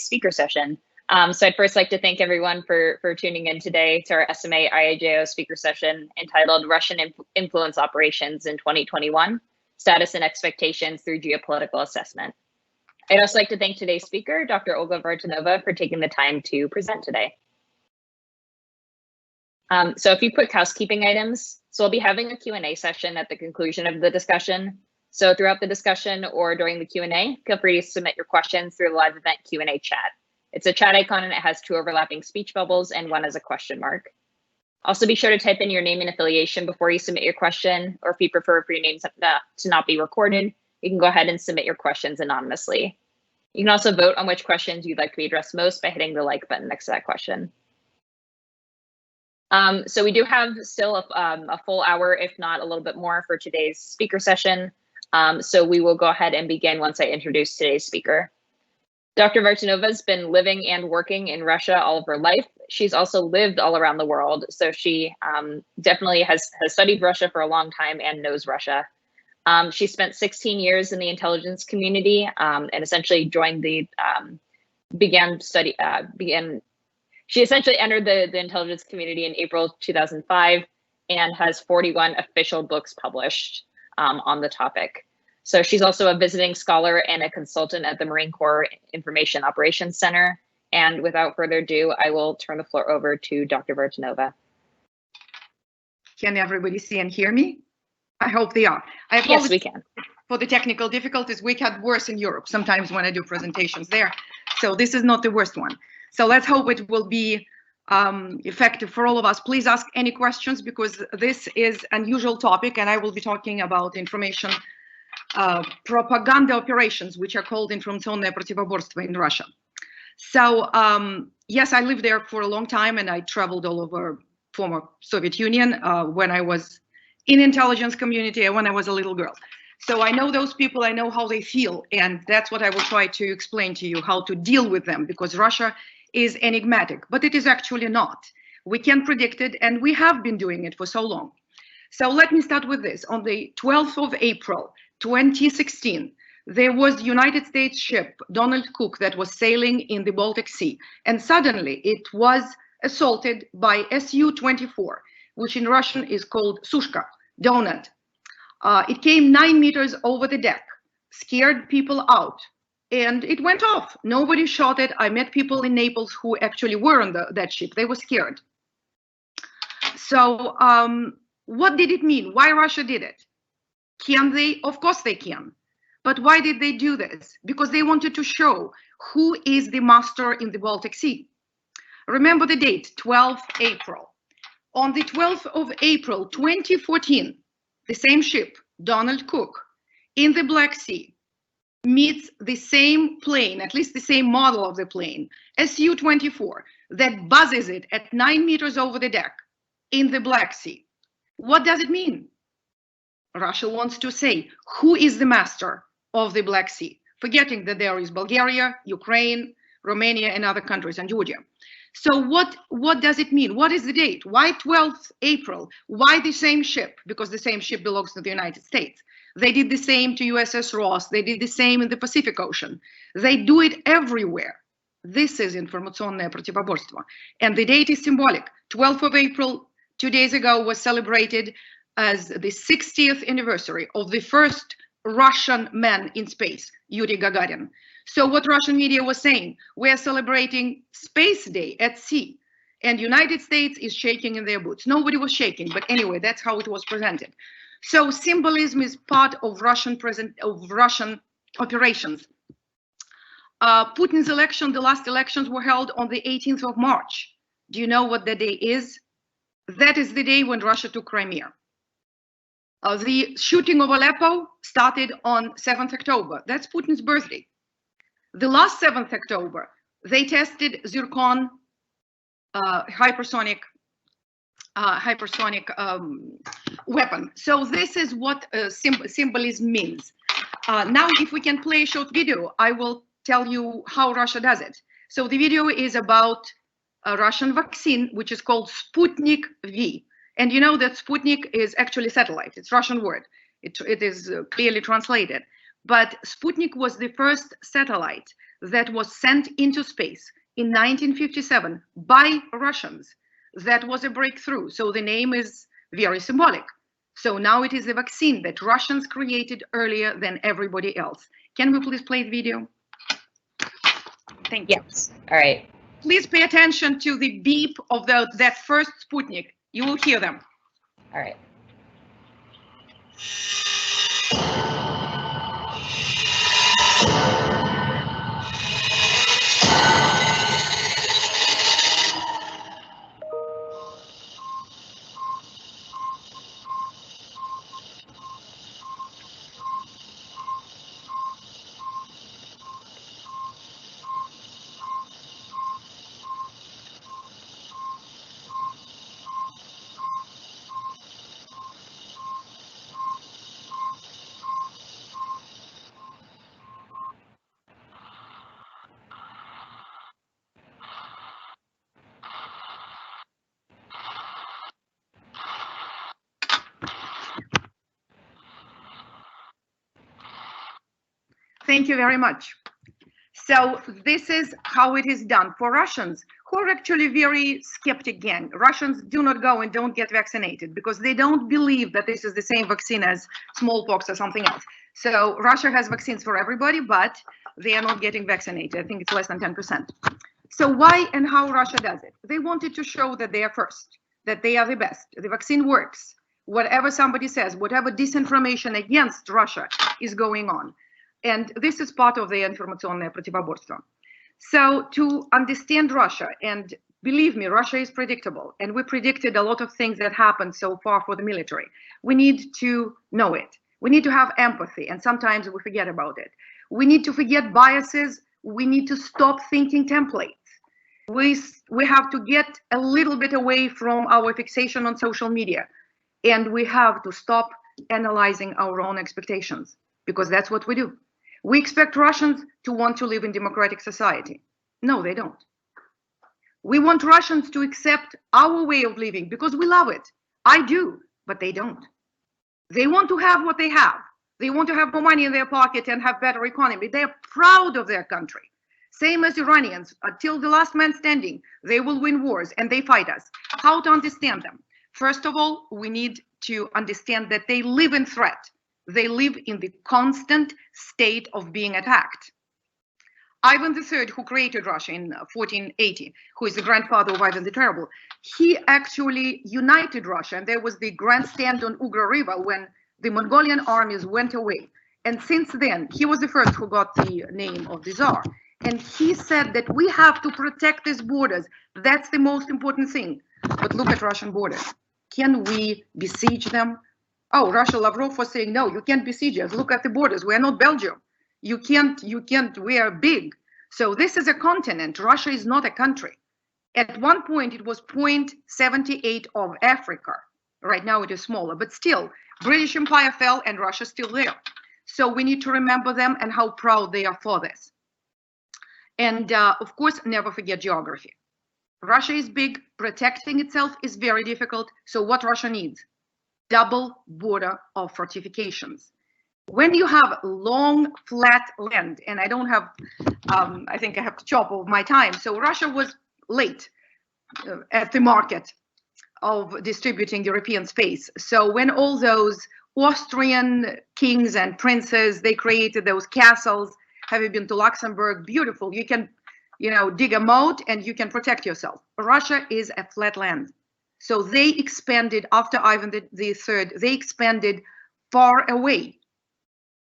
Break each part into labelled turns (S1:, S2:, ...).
S1: speaker session. So I'd first like to thank everyone for tuning in today to our SMA IAJO speaker session entitled Russian Influence Operations in 2021, Status and Expectations Through Geopolitical Assessment. I'd also like to thank today's speaker, Dr. Olga Vartanova, for taking the time to present today. So a few quick housekeeping items. So we'll be having a Q&A session at the conclusion of the discussion. So throughout the discussion or during the Q&A, feel free to submit your questions through the live event Q&A chat. It's a chat icon and it has 2 overlapping speech bubbles and 1 as a question mark. Also be sure to type in your name and affiliation before you submit your question, or if you prefer for your names to not be recorded, you can go ahead and submit your questions anonymously. You can also vote on which questions you'd like to be addressed most by hitting the like button next to that question. So we do have still a full hour, if not a little bit more, for today's speaker session. So we will go ahead and begin once I introduce today's speaker. Dr. Vartanova has been living and working in Russia all of her life. She's also lived all around the world. So she definitely has studied Russia for a long time and knows Russia. She spent 16 years in the intelligence community and essentially joined the, she essentially entered the intelligence community in April 2005 and has 41 official books published on the topic. So she's also a visiting scholar and a consultant at the Marine Corps Information Operations Center. And without further ado, I will turn the floor over to Dr. Vartanova.
S2: Can everybody see and hear me? I hope they are.
S1: Yes, we can.
S2: For the technical difficulties, we had worse in Europe sometimes when I do presentations there. So this is not the worst one. So let's hope it will be effective for all of us. Please ask any questions because this is an unusual topic and I will be talking about information propaganda operations, which are called информационное противоборство in Russia. So yes, I lived there for a long time and I traveled all over former Soviet Union when I was in intelligence community and when I was a little girl. So I know those people, I know how they feel, and that's what I will try to explain to you, how to deal with them, because Russia is enigmatic, but it is actually not. We can predict it and we have been doing it for so long. So let me start with this. On the 12th of April, 2016, there was United States ship, Donald Cook, that was sailing in the Baltic Sea. And suddenly it was assaulted by Su-24, which in Russian is called Sushka, donut. It came 9 meters over the deck, scared people out, and it went off. Nobody shot it. I met people in Naples who actually were on that ship. They were scared. So what did it mean? Why Russia did it? Can they? Of course they can. But why did they do this? Because they wanted to show who is the master in the Baltic Sea. Remember the date, 12th April. On the 12th of April, 2014, the same ship, Donald Cook, in the Black Sea, meets the same plane, at least the same model of the plane, Su-24, that buzzes it at 9 meters over the deck in the Black Sea. What does it mean? Russia wants to say, who is the master of the Black Sea? Forgetting that there is Bulgaria, Ukraine, Romania, and other countries, and Georgia. So what does it mean? What is the date? Why 12th April? Why the same ship? Because the same ship belongs to the United States. They did the same to USS Ross. They did the same in the Pacific Ocean. They do it everywhere. This is информационное противоборство. And the date is symbolic. 12th of April, 2 days ago, was celebrated as the 60th anniversary of the first Russian man in space, Yuri Gagarin. So what Russian media was saying, we are celebrating Space Day at sea, and United States is shaking in their boots. Nobody was shaking, but anyway, that's how it was presented. So symbolism is part of Russian operations. Putin's election, the last elections were held on the 18th of March. Do you know what the day is? That is the day when Russia took Crimea. The shooting of Aleppo started on 7th October. That's Putin's birthday. The last 7th October, they tested Zircon hypersonic weapon. So this is what symbolism means. Now, if we can play a short video, I will tell you how Russia does it. So the video is about a Russian vaccine, which is called Sputnik V. And you know that Sputnik is actually satellite. It's Russian word. It is clearly translated. But Sputnik was the first satellite that was sent into space in 1957 by Russians. That was a breakthrough. So the name is very symbolic. So now it is a vaccine that Russians created earlier than everybody else. Can we please play the video? Thank you.
S1: Yes. All right.
S2: Please pay attention to the beep of that first Sputnik. You will hear them.
S1: All right.
S2: Thank you very much. So this is how it is done for Russians who are actually very skeptic again. Russians do not go and don't get vaccinated because they don't believe that this is the same vaccine as smallpox or something else. So Russia has vaccines for everybody, but they are not getting vaccinated. I think it's less than 10%. So why and how Russia does it? They wanted to show that they are first, that they are the best. The vaccine works. Whatever somebody says, whatever disinformation against Russia is going on. And this is part of the информационное противоборство. So to understand Russia, and believe me, Russia is predictable, and we predicted a lot of things that happened so far for the military. We need to know it. We need to have empathy, and sometimes we forget about it. We need to forget biases. We need to stop thinking templates. We have to get a little bit away from our fixation on social media, and we have to stop analyzing our own expectations, because that's what we do. We expect Russians to want to live in democratic society. No, they don't. We want Russians to accept our way of living because we love it. I do, but they don't. They want to have what they have. They want to have more money in their pocket and have better economy. They are proud of their country. Same as Iranians, until the last man standing, they will win wars and they fight us. How to understand them? First of all, we need to understand that they live in threat. They live in the constant state of being attacked. Ivan III, who created Russia in 1480, who is the grandfather of Ivan the Terrible, he actually united Russia. And there was the grand stand on Ugra River when the Mongolian armies went away. And since then, he was the first who got the name of the Tsar. And he said that we have to protect these borders. That's the most important thing. But look at Russian borders. Can we besiege them? Oh, Russia, Lavrov was saying, no, you can't besiege us. Look at the borders. We are not Belgium. You can't, we are big. So this is a continent. Russia is not a country. At one point, it was 0.78 of Africa. Right now, it is smaller, but still, British Empire fell and Russia is still there. So we need to remember them and how proud they are for this. And of course, never forget geography. Russia is big. Protecting itself is very difficult. So what Russia needs? Double border of fortifications. When you have long, flat land, and I don't have, I think I have to chop off my time. So Russia was late at the market of distributing European space. So when all those Austrian kings and princes, they created those castles. Have you been to Luxembourg? Beautiful. You can, dig a moat and you can protect yourself. Russia is a flat land. So they expanded after Ivan III, they expanded far away.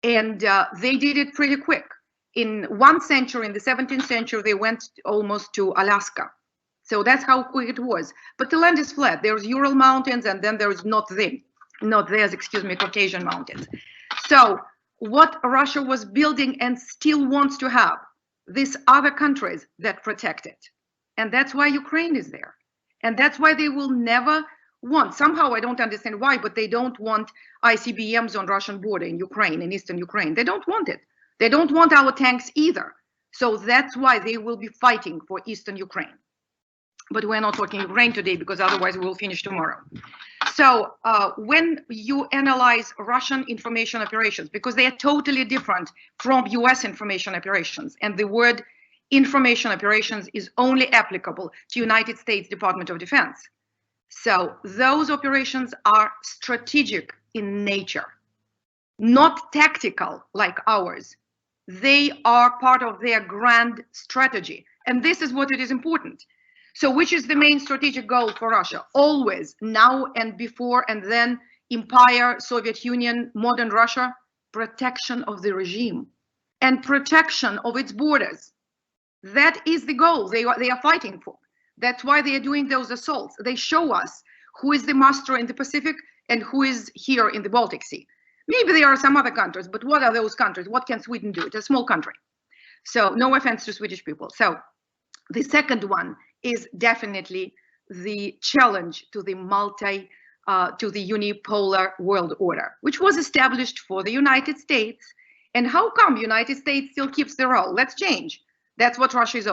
S2: And they did it pretty quick. In 1 century, in the 17th century, they went almost to Alaska. So that's how quick it was. But the land is flat. There's Ural Mountains, and then there's Caucasian Mountains. So what Russia was building and still wants to have, these other countries that protect it. And that's why Ukraine is there. And that's why they will never want, somehow I don't understand why, but they don't want ICBMs on Russian border in Ukraine, in eastern Ukraine. They don't want it. They don't want our tanks either. So that's why they will be fighting for eastern Ukraine. But we're not talking Ukraine today because otherwise we will finish tomorrow. So when you analyze Russian information operations, because they are totally different from US information operations, and the word information operations is only applicable to United States Department of Defense. So those operations are strategic in nature, not tactical like ours. They are part of their grand strategy. And this is what it is important. So which is the main strategic goal for Russia? Always, now and before and then, empire, Soviet Union, modern Russia, protection of the regime and protection of its borders. That is the goal they are fighting for. That's why they are doing those assaults. They show us who is the master in the Pacific and who is here in the Baltic Sea. Maybe there are some other countries, but what are those countries? What can Sweden do? It's a small country. So no offense to Swedish people. So the second one is definitely the challenge to the to the unipolar world order, which was established for the United States. And how come United States still keeps the role? Let's change. That's what Russia is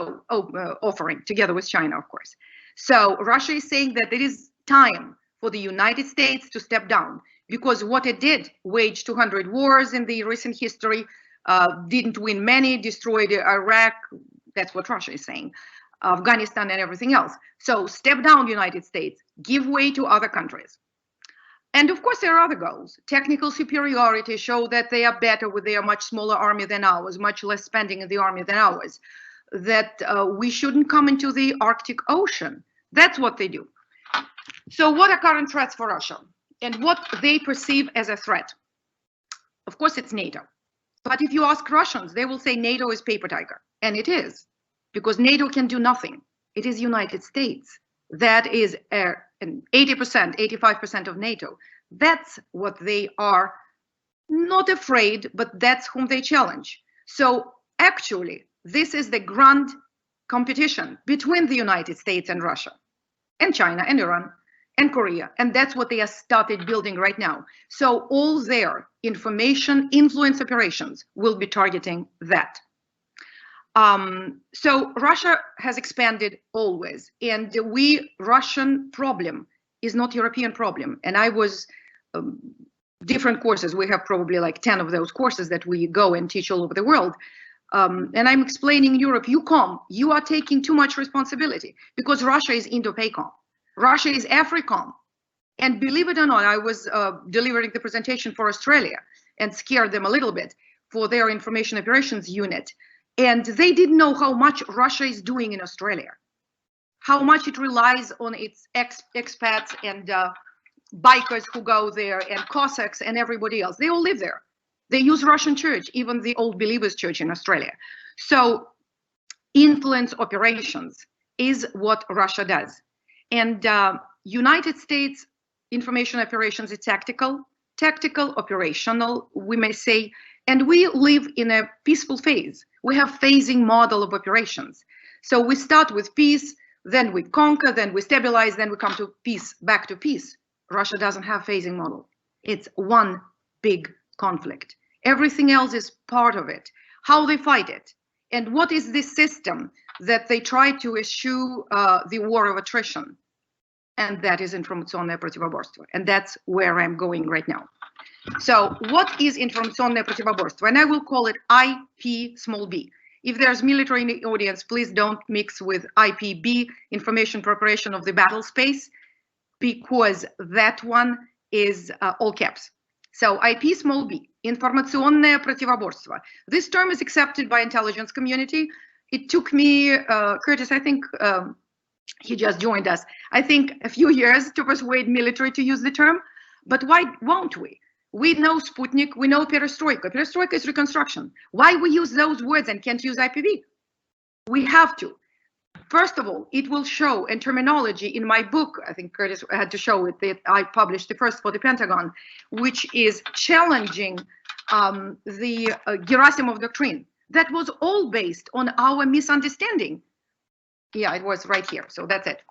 S2: offering, together with China, of course. So Russia is saying that it is time for the United States to step down, because what it did, waged 200 wars in the recent history, didn't win many, destroyed Iraq, that's what Russia is saying, Afghanistan and everything else. So step down, United States, give way to other countries. And of course, there are other goals. Technical superiority, show that they are better with their much smaller army than ours, much less spending in the army than ours, that we shouldn't come into the Arctic Ocean. That's what they do. So what are current threats for Russia and what they perceive as a threat? Of course, it's NATO. But if you ask Russians, they will say NATO is paper tiger. And it is, because NATO can do nothing. It is United States. That is an 80%, 85% of NATO. That's what they are not afraid, but that's whom they challenge. So actually, this is the grand competition between the United States and Russia, and China, and Iran, and Korea. And that's what they have started building right now. So all their information influence operations will be targeting that. So Russia has expanded always, and Russian problem is not European problem. And I was different courses. We have probably like 10 of those courses that we go and teach all over the world. And I'm explaining Europe, you are taking too much responsibility, because Russia is Indo-PACOM. Russia is AFRICOM. And believe it or not, I was delivering the presentation for Australia and scared them a little bit for their information operations unit. And they didn't know how much Russia is doing in Australia, how much it relies on its expats and bikers who go there, and Cossacks and everybody else. They all live there. They use Russian church, even the Old Believers Church in Australia. So influence operations is what Russia does. And United States information operations is tactical, operational, we may say, and we live in a peaceful phase. We have phasing model of operations. So we start with peace, then we conquer, then we stabilize, then we come to peace, back to peace. Russia doesn't have phasing model. It's one big conflict. Everything else is part of it. How they fight it, and what is the system that they try to eschew the war of attrition. And that is информационное противоборство. And that's where I'm going right now. So what is информационное противоборство? And I will call it IP small b. If there's military in the audience, please don't mix with IPB, information preparation of the battle space, because that one is all caps. So IP small b, информационное противоборство. This term is accepted by intelligence community. It took me, Curtis, I think he just joined us, I think a few years to persuade military to use the term, but why won't we? We know Sputnik, we know perestroika. Perestroika is reconstruction. Why we use those words and can't use IPV? We have to. First of all, it will show in terminology in my book, I think Curtis had to show it, that I published the first for the Pentagon, which is challenging the Gerasimov doctrine. That was all based on our misunderstanding. Yeah, it was right here, so that's it.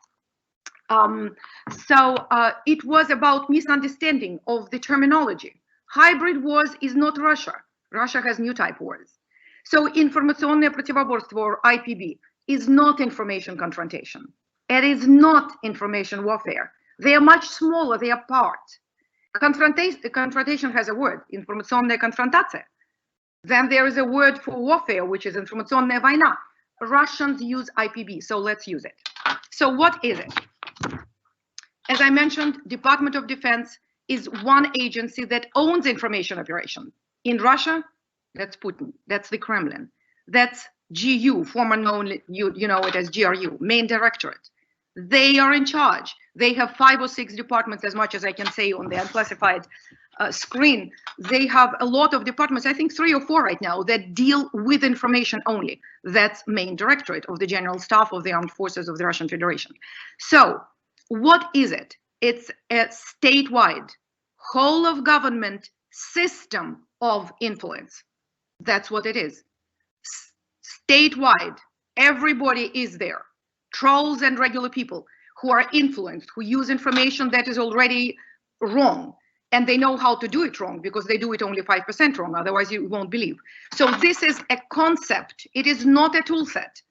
S2: It was about misunderstanding of the terminology. Hybrid wars is not Russia. Russia has new type wars. So информационное противоборство, or IPB, is not information confrontation. It is not information warfare. They are much smaller, they are part. Confrontation has a word, informaционная конфронтация. Then there is a word for warfare, which is informaционная война. Russians use IPB, so let's use it. So what is it? As I mentioned, Department of Defense is one agency that owns information operation. In Russia, that's Putin, that's the Kremlin. That's GU, former known, you know it as GRU, main directorate. They are in charge. They have 5 or 6 departments, as much as I can say on the unclassified screen. They have a lot of departments, I think 3 or 4 right now, that deal with information only. That's main directorate of the General Staff of the Armed Forces of the Russian Federation. So what is it? It's a statewide, whole of government system of influence. That's what it is. Statewide, everybody is there. Trolls and regular people who are influenced, who use information that is already wrong. And they know how to do it wrong because they do it only 5% wrong. Otherwise, you won't believe. So this is a concept. It is not a tool set.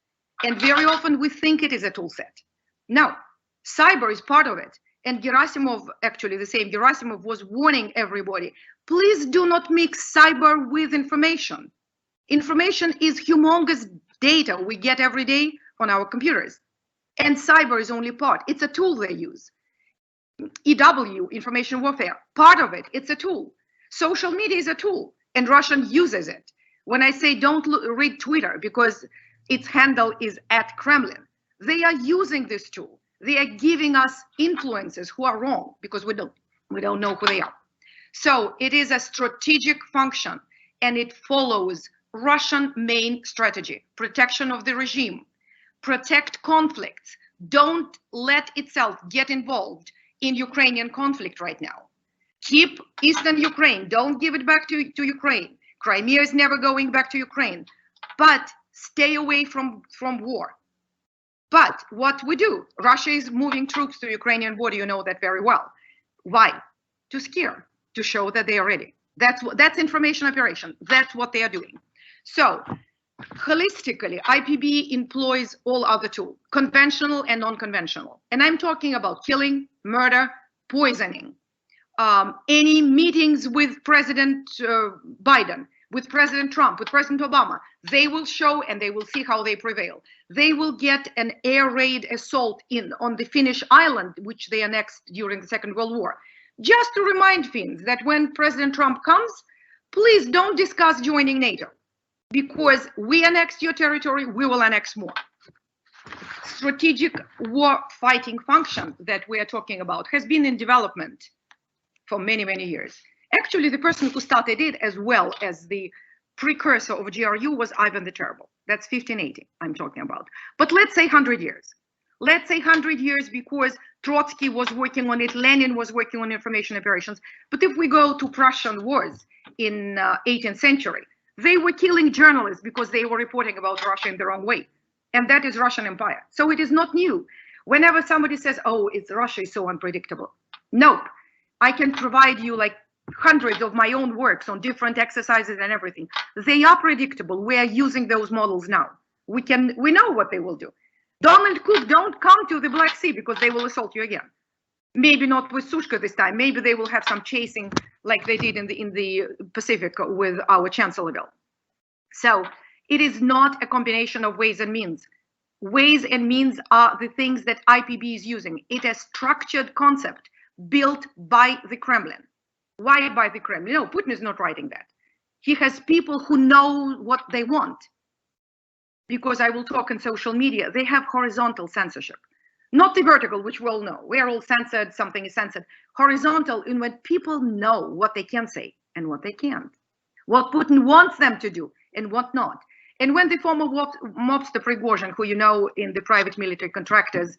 S2: And very often we think it is a tool set. Now, cyber is part of it. And Gerasimov, actually the same Gerasimov, was warning everybody, please do not mix cyber with information. Information is humongous data we get every day on our computers. And cyber is only part. It's a tool they use. EW, information warfare, part of it, it's a tool. Social media is a tool, and Russian uses it. When I say don't read Twitter because its handle is @Kremlin, they are using this tool. They are giving us influences who are wrong because we don't know who they are. So it is a strategic function, and it follows Russian main strategy: protection of the regime, protect conflicts, don't let itself get involved in Ukrainian conflict right now. Keep Eastern Ukraine, don't give it back to Ukraine. Crimea is never going back to Ukraine, but stay away from war. But what we do, Russia is moving troops to Ukrainian border, you know that very well. Why? To scare, to show that they are ready. That's information operation, that's what they are doing. So, holistically, IPB employs all other tools, conventional and non-conventional. And I'm talking about killing, murder, poisoning, any meetings with President Biden, with President Trump, with President Obama. They will show and they will see how they prevail. They will get an air raid assault on the Finnish island, which they annexed during the Second World War. Just to remind Finns that when President Trump comes, please don't discuss joining NATO. Because we annexed your territory, we will annex more. Strategic war fighting function that we are talking about has been in development for many, many years. Actually, the person who started it as well as the precursor of GRU was Ivan the Terrible. That's 1580 I'm talking about. But let's say 100 years. Let's say 100 years because Trotsky was working on it, Lenin was working on information operations. But if we go to Prussian wars in 18th century, they were killing journalists because they were reporting about Russia in the wrong way. And that is Russian Empire. So it is not new. Whenever somebody says, oh, Russia is so unpredictable. Nope. I can provide you like hundreds of my own works on different exercises and everything. They are predictable. We are using those models now. We know what they will do. Donald Cook, don't come to the Black Sea because they will assault you again. Maybe not with Sushka this time. Maybe they will have some chasing like they did in the Pacific with our Chancellorsville. So it is not a combination of ways and means. Ways and means are the things that IPB is using. It is a structured concept built by the Kremlin. Why by the Kremlin? No, Putin is not writing that. He has people who know what they want. Because I will talk in social media, they have horizontal censorship. Not the vertical, which we all know. We are all censored, something is censored. Horizontal, in when people know what they can say and what they can't. What Putin wants them to do and what not. And when the former mobster Prigozhin, who you know in the private military contractors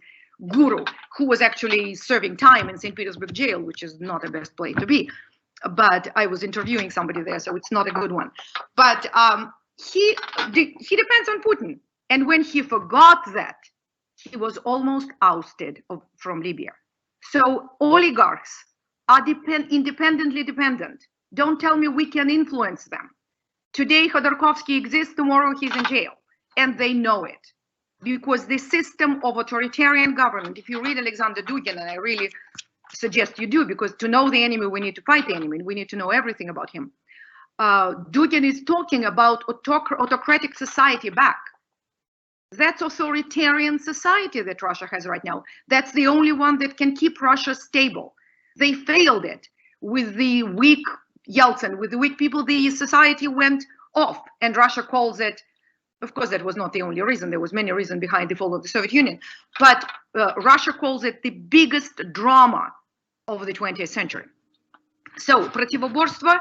S2: guru, who was actually serving time in St. Petersburg jail, which is not the best place to be. But I was interviewing somebody there, so it's not a good one. But he depends on Putin. And when he forgot that, he was almost ousted from Libya. So oligarchs are independently dependent. Don't tell me we can influence them. Today, Khodorkovsky exists, tomorrow he's in jail, and they know it. because the system of authoritarian government, if you read Alexander Dugin, and I really suggest you do, because to know the enemy, we need to fight the enemy. We need to know everything about him. Dugin is talking about autocratic society back. That's authoritarian society that Russia has right now. That's the only one that can keep Russia stable. They failed it with the weak Yeltsin, with the weak people. The society went off, and Russia calls it, of course, that was not the only reason. There was many reasons behind the fall of the Soviet Union, but Russia calls it the biggest drama of the 20th century. So, противоборство,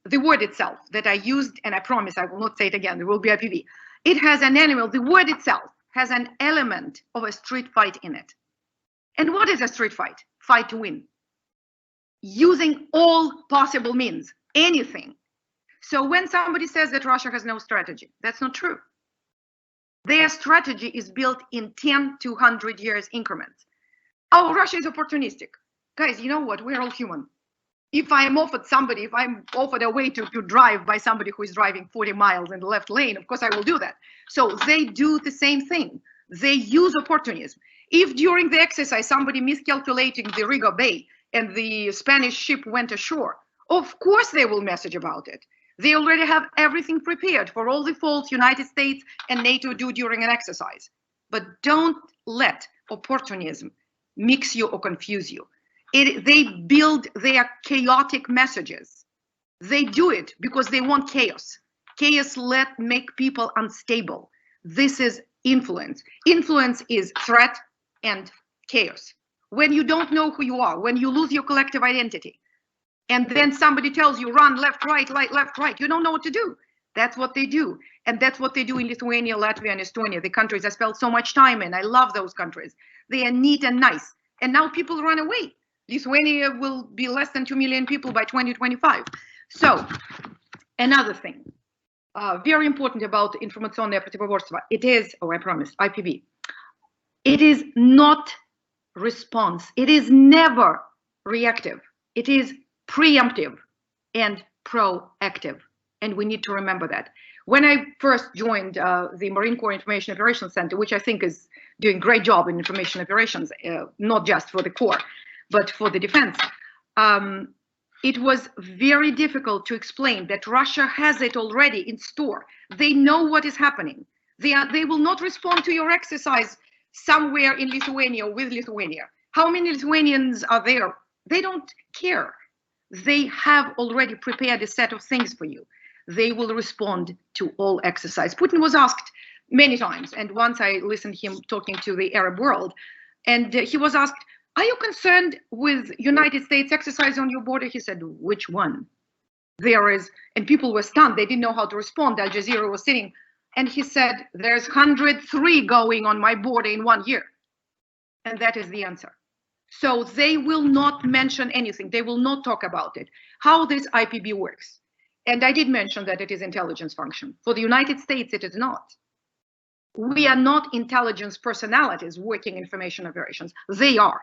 S2: the word itself that I used, and I promise I will not say it again, there will be IPV. It has an element, the word itself has an element of a street fight in it. And what is a street fight? Fight to win. Using all possible means, anything. So when somebody says that Russia has no strategy, that's not true. Their strategy is built in 10 to 100 years increments. Oh, Russia is opportunistic. Guys, you know what? We're all human. If I'm offered somebody, if I'm offered a way to drive by somebody who is driving 40 miles in the left lane, of course I will do that. So they do the same thing. They use opportunism. If during the exercise somebody miscalculating the Riga Bay and the Spanish ship went ashore, of course they will message about it. They already have everything prepared for all the faults United States and NATO do during an exercise. But don't let opportunism mix you or confuse you. They build their chaotic messages. They do it because they want chaos. Chaos make people unstable. This is influence. Influence is threat and chaos. When you don't know who you are, when you lose your collective identity, and then somebody tells you run left, right, left, right, you don't know what to do. That's what they do. And that's what they do in Lithuania, Latvia, and Estonia, the countries I spent so much time in. I love those countries. They are neat and nice. And now people run away. Lithuania will be less than 2 million people by 2025. So, another thing, very important about информационное противоборство, it is, oh, I promise, IPV. It is not response. It is never reactive. It is preemptive and proactive. And we need to remember that. When I first joined the Marine Corps Information Operations Center, which I think is doing a great job in information operations, not just for the Corps, but for the defense, it was very difficult to explain that Russia has it already in store. They know what is happening. They will not respond to your exercise somewhere in Lithuania with Lithuania. How many Lithuanians are there? They don't care. They have already prepared a set of things for you. They will respond to all exercise. Putin was asked many times, and once I listened to him talking to the Arab world, and he was asked, are you concerned with United States exercise on your border? He said, which one? There is, and people were stunned. They didn't know how to respond. Al Jazeera was sitting, and he said, there's 103 going on my border in 1 year. And that is the answer. So they will not mention anything. They will not talk about it. How this IPB works. And I did mention that it is intelligence function. For the United States, it is not. We are not intelligence personalities working information operations. They are.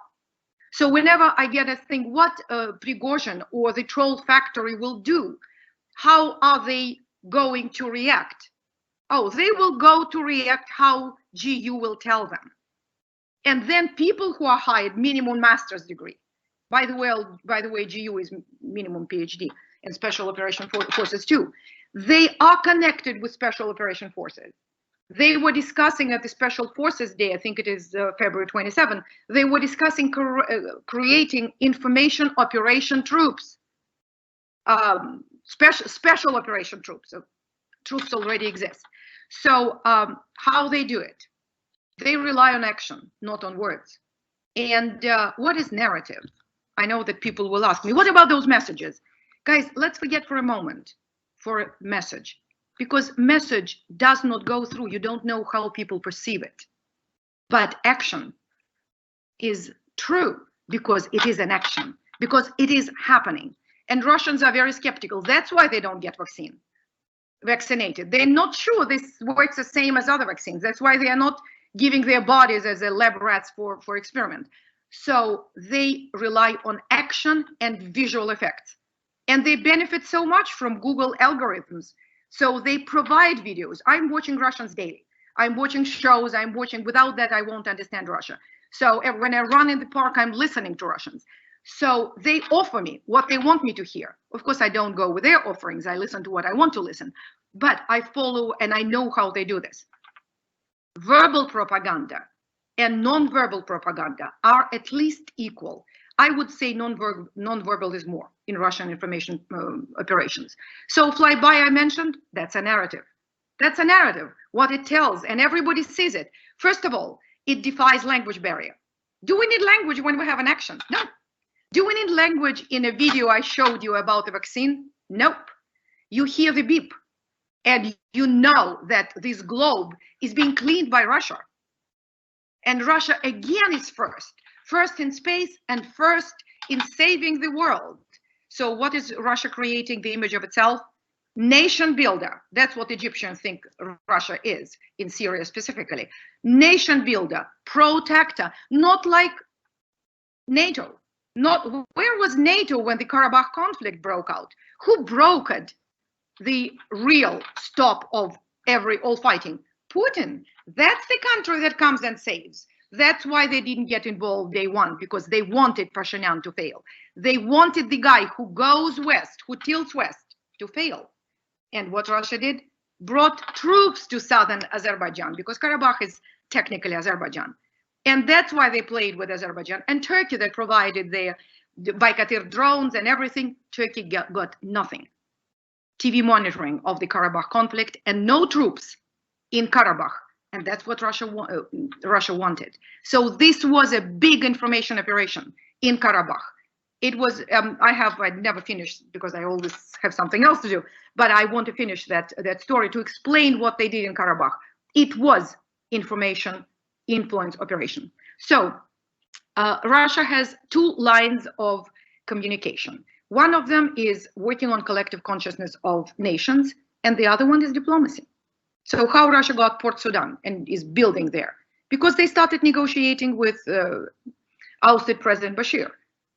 S2: So whenever I get a thing, what Prigozhin or the troll factory will do, how are they going to react? Oh, they will go to react how GU will tell them. And then people who are hired, minimum master's degree. By the way, GU is minimum PhD and special operation forces too. They are connected with special operation forces. They were discussing at the Special Forces Day, I think it is February 27, they were discussing creating information operation troops, special operation troops. So troops already exist. So how they do it? They rely on action, not on words. And what is narrative? I know that people will ask me, what about those messages? Guys, let's forget for a moment for a message. Because message does not go through. You don't know how people perceive it. But action is true because it is an action, because it is happening. And Russians are very skeptical. That's why they don't get vaccinated. They're not sure this works the same as other vaccines. That's why they are not giving their bodies as a lab rats for experiment. So they rely on action and visual effects. And they benefit so much from Google algorithms. So they provide videos. I'm watching Russians daily. I'm watching shows, I'm watching, without that, I won't understand Russia. So when I run in the park, I'm listening to Russians. So they offer me what they want me to hear. Of course, I don't go with their offerings. I listen to what I want to listen, but I follow and I know how they do this. Verbal propaganda and non-verbal propaganda are at least equal. I would say non-verbal is more in Russian information operations. So flyby I mentioned, that's a narrative. That's a narrative, what it tells, and everybody sees it. First of all, it defies language barrier. Do we need language when we have an action? No. Do we need language in a video I showed you about the vaccine? Nope. You hear the beep, and you know that this globe is being cleaned by Russia. And Russia again is first in space and first in saving the world. So what is Russia creating the image of itself? Nation builder. That's what Egyptians think Russia is in Syria specifically. Nation builder, protector, not like NATO. Where was NATO when the Karabakh conflict broke out? Who brokered the real stop of all fighting? Putin. That's the country that comes and saves. That's why they didn't get involved day one, because they wanted Pashinyan to fail. They wanted the guy who goes west, who tilts west, to fail. And what Russia did? Brought troops to southern Azerbaijan, because Karabakh is technically Azerbaijan. And that's why they played with Azerbaijan. And Turkey, that provided the Bayraktar drones and everything, Turkey got nothing. TV monitoring of the Karabakh conflict and no troops in Karabakh. And that's what Russia wanted. So this was a big information operation in Karabakh. It was, I never finished because I always have something else to do, but I want to finish that story to explain what they did in Karabakh. It was information influence operation. So Russia has two lines of communication. One of them is working on collective consciousness of nations, and the other one is diplomacy. So how Russia got Port Sudan and is building there? Because they started negotiating with ousted President Bashir.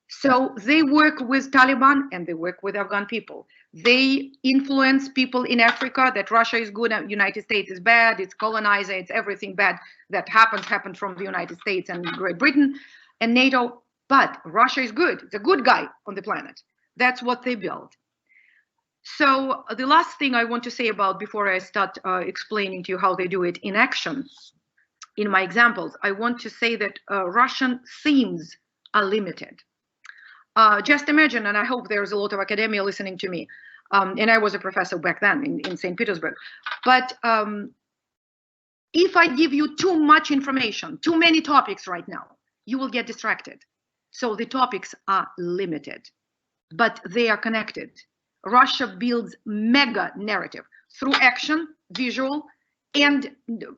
S2: So they work with Taliban and they work with Afghan people. They influence people in Africa that Russia is good, United States is bad, it's colonizer, it's everything bad that happened from the United States and Great Britain and NATO. But Russia is good. It's a good guy on the planet. That's what they build. So the last thing I want to say about before I start explaining to you how they do it in action, in my examples, I want to say that Russian themes are limited. Just imagine, and I hope there's a lot of academia listening to me, and I was a professor back then in St. Petersburg, but if I give you too much information, too many topics right now, you will get distracted. So the topics are limited, but they are connected. Russia builds mega narrative through action, visual, and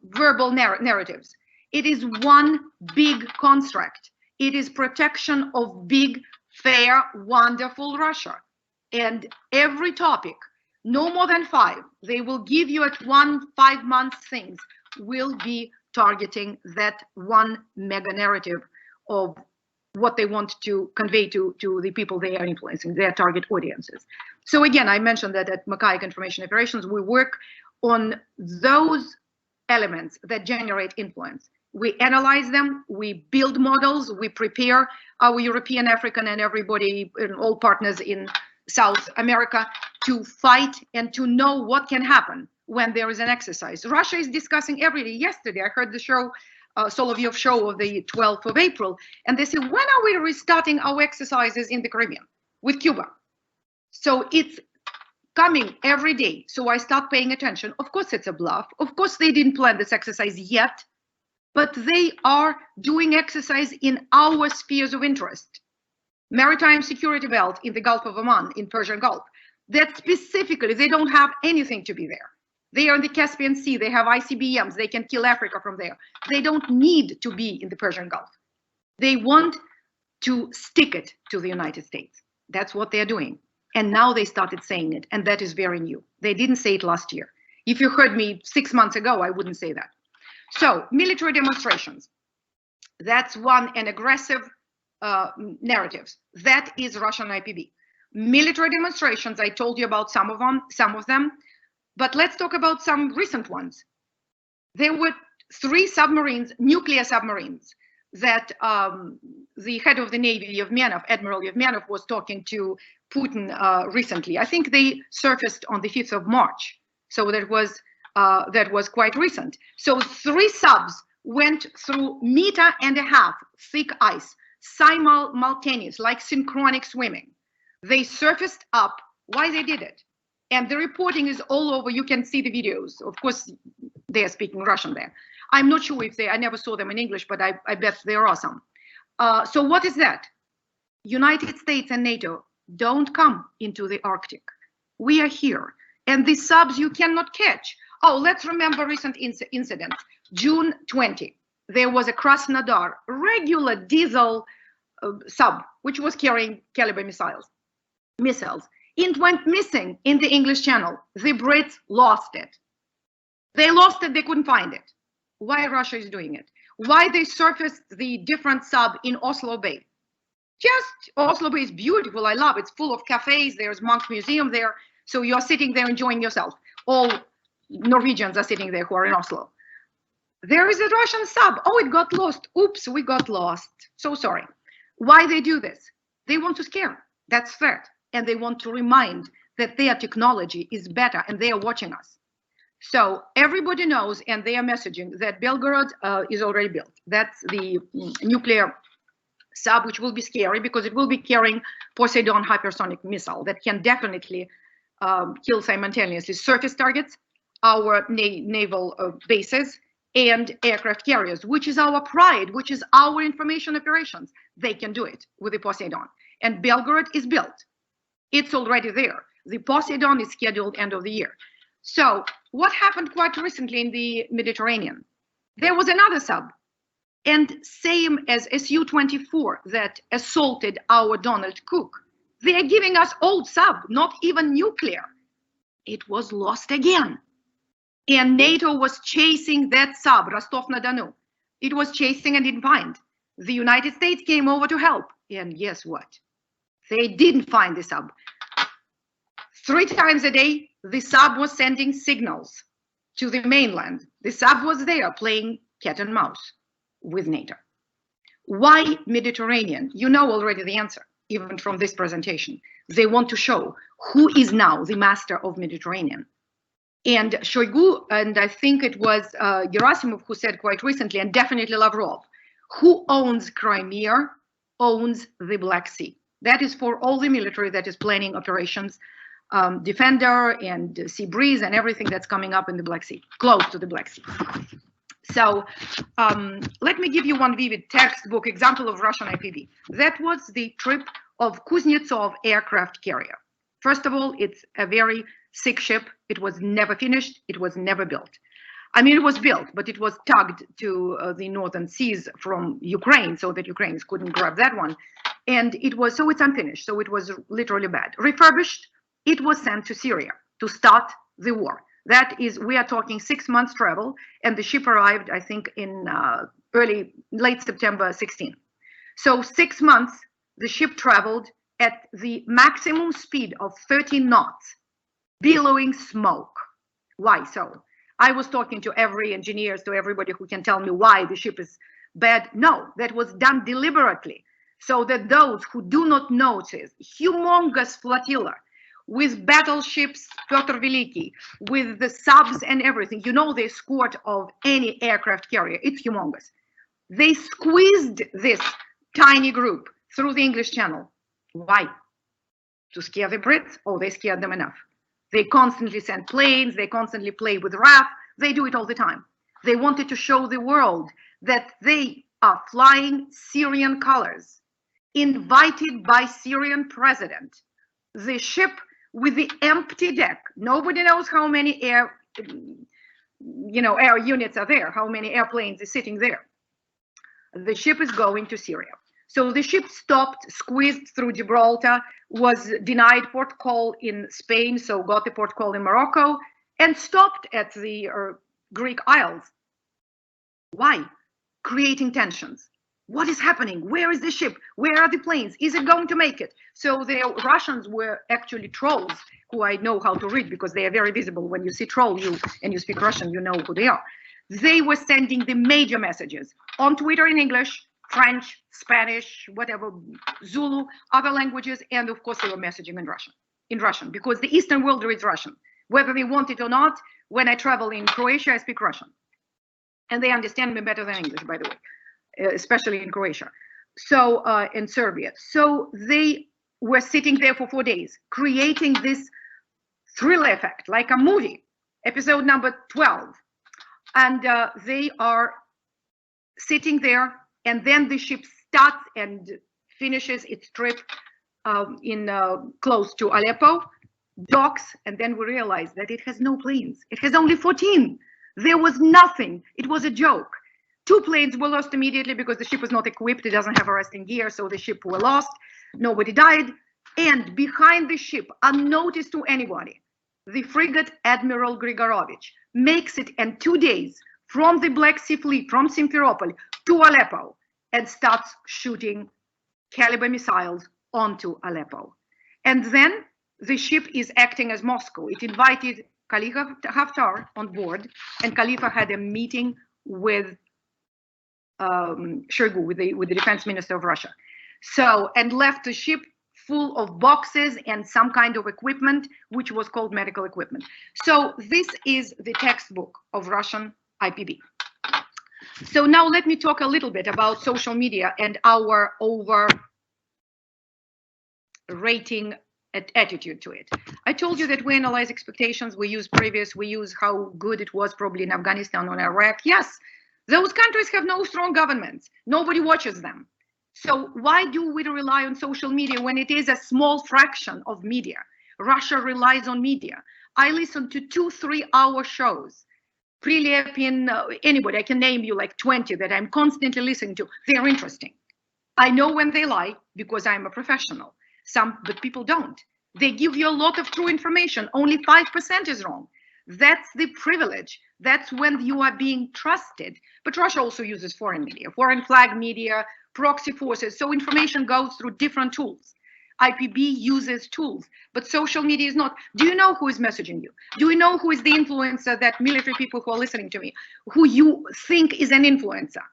S2: verbal narratives. It is one big construct. It is protection of big, fair, wonderful Russia. And every topic, no more than 5, they will give you at 1 5-month things, will be targeting that one mega narrative of what they want to convey to the people they are influencing, their target audiences. So again, I mentioned that at Mosaic Information Operations, we work on those elements that generate influence. We analyze them, we build models, we prepare our European, African, and everybody, and all partners in South America to fight and to know what can happen when there is an exercise. Russia is discussing every day. Yesterday, I heard the show, Soloviev show of the 12th of April, and they said, when are we restarting our exercises in the Caribbean with Cuba? So it's coming every day. So I start paying attention. Of course, it's a bluff. Of course, they didn't plan this exercise yet, but they are doing exercise in our spheres of interest. Maritime security belt in the Gulf of Oman, in Persian Gulf, that specifically, they don't have anything to be there. They are in the Caspian Sea, they have ICBMs, they can kill Africa from there. They don't need to be in the Persian Gulf. They want to stick it to the United States. That's what they're doing. And now they started saying it, and that is very new. They didn't say it last year. If you heard me 6 months ago, I wouldn't say that. So, military demonstrations. That's one, and aggressive narratives. That is Russian IPB. Military demonstrations, I told you about some of them, but let's talk about some recent ones. There were 3 submarines, nuclear submarines, that the head of the Navy, Yevmenov, Admiral Yevmenov, was talking to Putin recently. I think they surfaced on the 5th of March. So that was quite recent. So 3 subs went through 1.5 meters thick ice, simultaneous, like synchronic swimming. They surfaced up. Why they did it? And the reporting is all over. You can see the videos. Of course, they are speaking Russian there. I'm not sure if I never saw them in English, but I bet there are some. So what is that? United States and NATO don't come into the Arctic. We are here. And the subs you cannot catch. Oh, let's remember recent incident. June 20, there was a Krasnodar, regular diesel sub, which was carrying caliber missiles. It went missing in the English Channel. The Brits lost it. They lost it, they couldn't find it. Why Russia is doing it? Why they surfaced the different sub in Oslo Bay? Just Oslo Bay is beautiful, I love it. It's full of cafes, there's Monk's Museum there. So you're sitting there enjoying yourself. All Norwegians are sitting there who are in Oslo. There is a Russian sub. Oh, it got lost. Oops, we got lost. So sorry. Why they do this? They want to scare. That's threat. And they want to remind that their technology is better and they are watching us. So everybody knows, and they are messaging that Belgorod is already built. That's the nuclear sub, which will be scary because it will be carrying Poseidon hypersonic missile that can definitely kill simultaneously surface targets, our naval bases, and aircraft carriers, which is our pride, which is our information operations. They can do it with the Poseidon. And Belgorod is built. It's already there. The Poseidon is scheduled end of the year. So what happened quite recently in the Mediterranean? There was another sub, and same as Su-24 that assaulted our Donald Cook. They are giving us old sub, not even nuclear. It was lost again. And NATO was chasing that sub, Rostov-na-Donu. It was chasing and didn't find. The United States came over to help. And guess what? They didn't find the sub. 3 times a day, the sub was sending signals to the mainland. The sub was there playing cat and mouse with NATO. Why Mediterranean? You know already the answer, even from this presentation. They want to show who is now the master of Mediterranean. And Shoigu, and I think it was Gerasimov who said quite recently, and definitely Lavrov, who owns Crimea, owns the Black Sea. That is for all the military that is planning operations, Defender and Sea Breeze and everything that's coming up in the Black Sea, close to the Black Sea. So let me give you one vivid textbook example of Russian IPV. That was the trip of Kuznetsov aircraft carrier. First of all, it's a very sick ship. It was never finished. It was never built. I mean, it was built, but it was tugged to the northern seas from Ukraine so that Ukrainians couldn't grab that one. And it was, so it's unfinished. So it was literally bad. Refurbished, it was sent to Syria to start the war. That is, we are talking 6 months travel, and the ship arrived, I think, in late September 16. So 6 months, the ship traveled at the maximum speed of 13 knots, billowing smoke. Why so? I was talking to every engineers, to everybody who can tell me why the ship is bad. No, that was done deliberately, so that those who do not notice humongous flotilla with battleships, Pyotr Veliki, with the subs and everything, you know, the escort of any aircraft carrier, it's humongous. They squeezed this tiny group through the English Channel. Why? To scare the Brits? Oh, they scared them enough. They constantly send planes, they constantly play with RAF, they do it all the time. They wanted to show the world that they are flying Syrian colors, invited by Syrian president. The ship with the empty deck, nobody knows how many air units are there, how many airplanes are sitting there. The ship is going to Syria. So the ship stopped, squeezed through Gibraltar, was denied port call in Spain, so got the port call in Morocco, and stopped at the Greek Isles. Why? Creating tensions. What is happening? Where is the ship? Where are the planes? Is it going to make it? So the Russians were actually trolls, who I know how to read because they are very visible. When you see troll and you speak Russian, you know who they are. They were sending the major messages on Twitter in English, French, Spanish, whatever, Zulu, other languages, and of course they were messaging in Russian, because the Eastern world reads Russian. Whether they want it or not, when I travel in Croatia, I speak Russian. And they understand me better than English, by the way, especially in Croatia. So, in Serbia. So they were sitting there for 4 days, creating this thriller effect, like a movie, episode number 12. And they are sitting there, and then the ship starts and finishes its trip close to Aleppo, docks, and then we realize that it has no planes. It has only 14. There was nothing. It was a joke. 2 planes were lost immediately because the ship was not equipped. It doesn't have arresting gear, so the ship were lost. Nobody died. And behind the ship, unnoticed to anybody, the frigate Admiral Grigorovich makes it in 2 days from the Black Sea Fleet, from Simferopol to Aleppo, and starts shooting caliber missiles onto Aleppo. And then the ship is acting as Moscow. It invited Khalifa Haftar on board, and Khalifa had a meeting with Shoigu, with the defense minister of Russia. So, and left the ship full of boxes and some kind of equipment, which was called medical equipment. So this is the textbook of Russian IPB. So now let me talk a little bit about social media and our overrating attitude to it. I told you that we analyze expectations, we use previous, we use how good it was probably in Afghanistan or Iraq. Yes, those countries have no strong governments. Nobody watches them. So why do we rely on social media when it is a small fraction of media? Russia relies on media. I listen to 2-3 hour shows. Prilepin, anybody, I can name you like 20 that I'm constantly listening to. They're interesting. I know when they lie because I'm a professional. But people don't. They give you a lot of true information. Only 5% is wrong. That's the privilege. That's when you are being trusted. But Russia also uses foreign media, foreign flag media, proxy forces. So information goes through different tools. IPB uses tools, but social media is not. Do you know who is messaging you? Do you know who is the influencer, that military people who are listening to me, who you think is an influencer?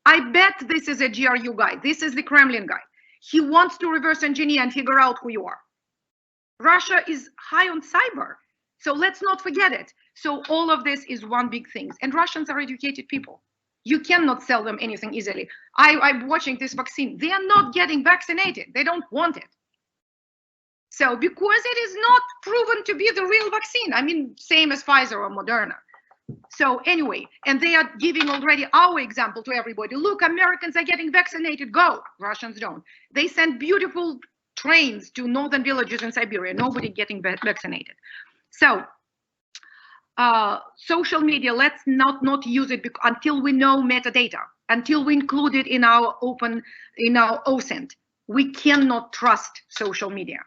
S2: I bet this is a GRU guy. This is the Kremlin guy. He wants to reverse engineer and figure out who you are. Russia is high on cyber. So let's not forget it. So all of this is one big thing. And Russians are educated people. You cannot sell them anything easily. I'm watching this vaccine. They are not getting vaccinated. They don't want it. So because it is not proven to be the real vaccine. I mean, same as Pfizer or Moderna. So anyway, and they are giving already our example to everybody. Look, Americans are getting vaccinated. Go. Russians don't. They send beautiful trains to northern villages in Siberia. Nobody getting vaccinated. So social media, let's not use it until we know metadata, until we include it in our OSINT. We cannot trust social media.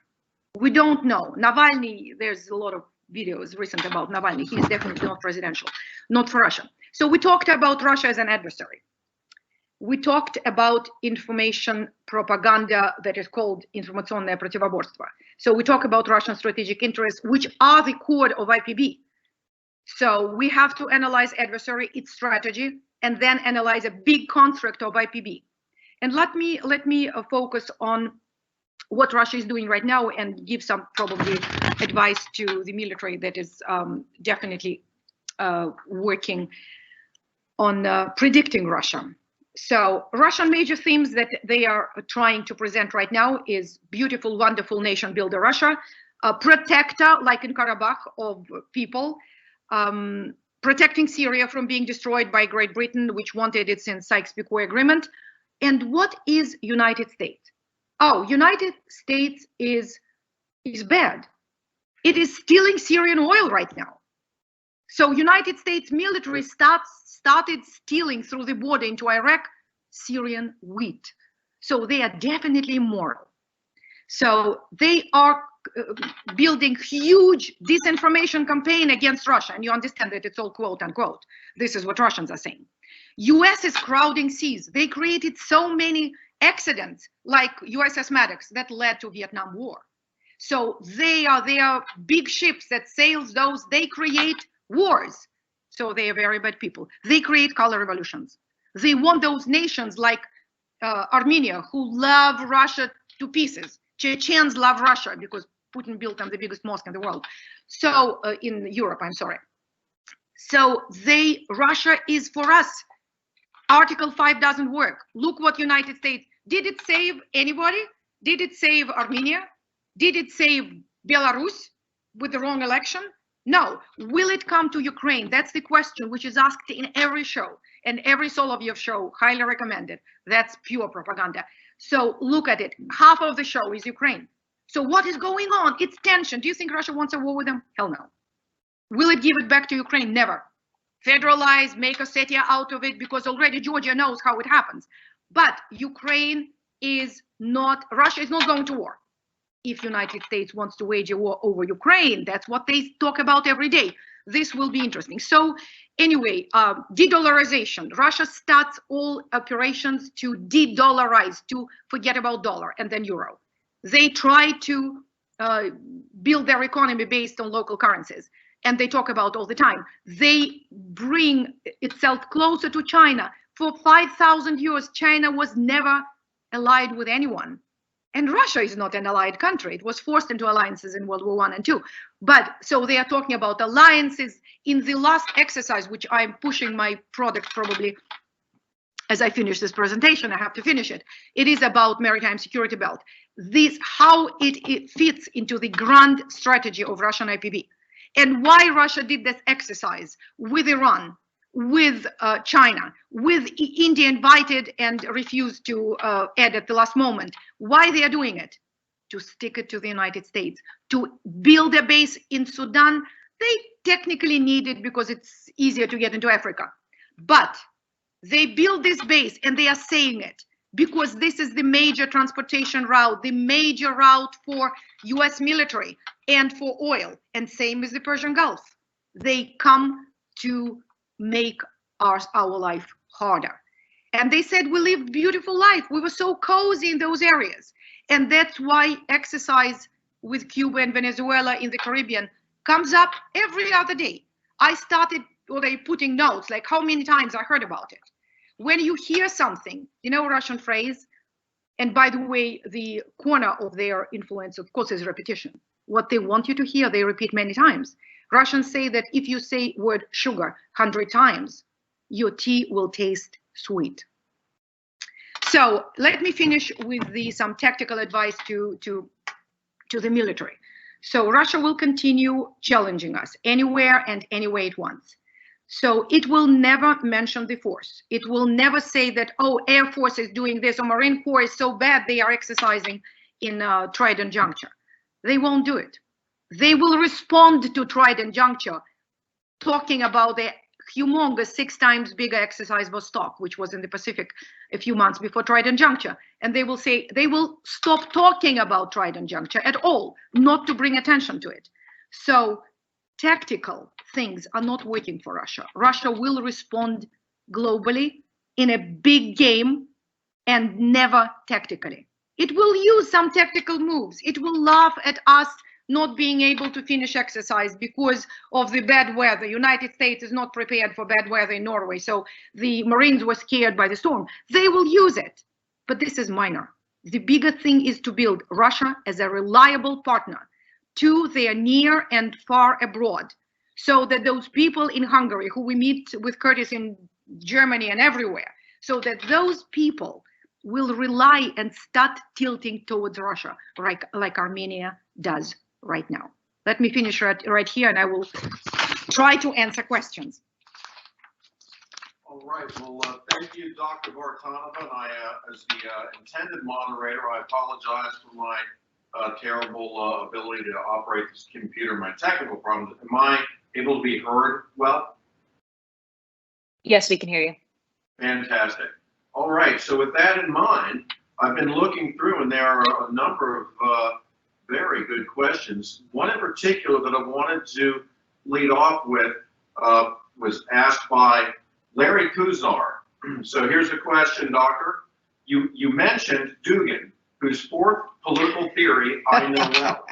S2: We don't know. Navalny, there's a lot of videos recent about Navalny. He's definitely not presidential, not for Russia. So we talked about Russia as an adversary. We talked about information propaganda that is called информационное противоборство. So we talk about Russian strategic interests, which are the core of IPB. So we have to analyze adversary, its strategy, and then analyze a big construct of IPB. And let me focus on what Russia is doing right now and give some probably advice to the military that is definitely working on predicting Russia. So Russian major themes that they are trying to present right now is beautiful, wonderful nation builder Russia, a protector, like in Karabakh, of people, protecting Syria from being destroyed by Great Britain, which wanted it since Sykes-Picot Agreement. And what is United States? Oh, United States is bad. It is stealing Syrian oil right now. So United States military started stealing through the border into Iraq Syrian wheat. So they are definitely immoral. So they are building huge disinformation campaign against Russia. And you understand that it's all quote unquote. This is what Russians are saying. US is crowding seas. They created so many accidents like USS Maddox that led to Vietnam War. So they are big ships that sails those, they create wars. So they are very bad people. They create color revolutions. They want those nations like Armenia, who love Russia to pieces. Chechens love Russia because Putin built them the biggest mosque in the world. So in Europe, I'm sorry. So Russia is for us. Article 5 doesn't work. Look what United States, did it save anybody? Did it save Armenia? Did it save Belarus with the wrong election? No. Will it come to Ukraine? That's the question which is asked in every show, and every Soloviev show, highly recommended. That's pure propaganda. So look at it. Half of the show is Ukraine. So what is going on? It's tension. Do you think Russia wants a war with them? Hell no. Will it give it back to Ukraine? Never. Federalize, make Ossetia out of it, because already Georgia knows how it happens. But Ukraine is not, Russia is not going to war. If United States wants to wage a war over Ukraine, that's what they talk about every day. This will be interesting. So anyway, de-dollarization. Russia starts all operations to de-dollarize, to forget about dollar and then euro. They try to build their economy based on local currencies. And they talk about all the time. They bring itself closer to China. For 5,000 years, China was never allied with anyone. And Russia is not an allied country. It was forced into alliances in World War I and II. But so they are talking about alliances. In the last exercise, which I'm pushing my product probably as I finish this presentation, I have to finish it. It is about maritime security belt. This, how it fits into the grand strategy of Russian IPB. And why Russia did this exercise with Iran, with China, with India invited and refused to add at the last moment. Why they are doing it? To stick it to the United States, to build a base in Sudan. They technically need it because it's easier to get into Africa. But they build this base and they are saying it because this is the major transportation route, the major route for US military and for oil, and same as the Persian Gulf. They come to make our life harder. And they said we lived beautiful life. We were so cozy in those areas. And that's why exercise with Cuba and Venezuela in the Caribbean comes up every other day. I started already putting notes, like how many times I heard about it. When you hear something, you know, Russian phrase, and by the way, the corner of their influence, of course, is repetition. What they want you to hear, they repeat many times. Russians say that if you say word sugar 100 times, your tea will taste sweet. So let me finish with some tactical advice to the military. So Russia will continue challenging us anywhere and any way it wants. So it will never mention the force. It will never say that, oh, Air Force is doing this or Marine Corps is so bad they are exercising in Trident Juncture. They won't do it. They will respond to Trident Juncture, talking about the humongous 6 times bigger exercise Vostok, which was in the Pacific a few months before Trident Juncture. And they will say, they will stop talking about Trident Juncture at all, not to bring attention to it. So tactical things are not working for Russia. Russia will respond globally in a big game and never tactically. It will use some tactical moves. It will laugh at us not being able to finish exercise because of the bad weather. United States is not prepared for bad weather in Norway, so the Marines were scared by the storm. They will use it, but this is minor. The bigger thing is to build Russia as a reliable partner to their near and far abroad, so that those people in Hungary who we meet with Curtis in Germany and everywhere, so that those people will rely and start tilting towards Russia, like Armenia does right now. Let me finish right here, and I will try to answer questions.
S3: All right. Well, thank you, Dr. Vartanova. And I, as the intended moderator, I apologize for my terrible ability to operate this computer, my technical problems. Am I able to be heard well?
S1: Yes, we can hear you.
S3: Fantastic. All right. So with that in mind, I've been looking through, and there are a number of very good questions. One in particular that I wanted to lead off with was asked by Larry Kuzar. So here's the question, Doctor. You mentioned Dugin, whose fourth political theory I know well.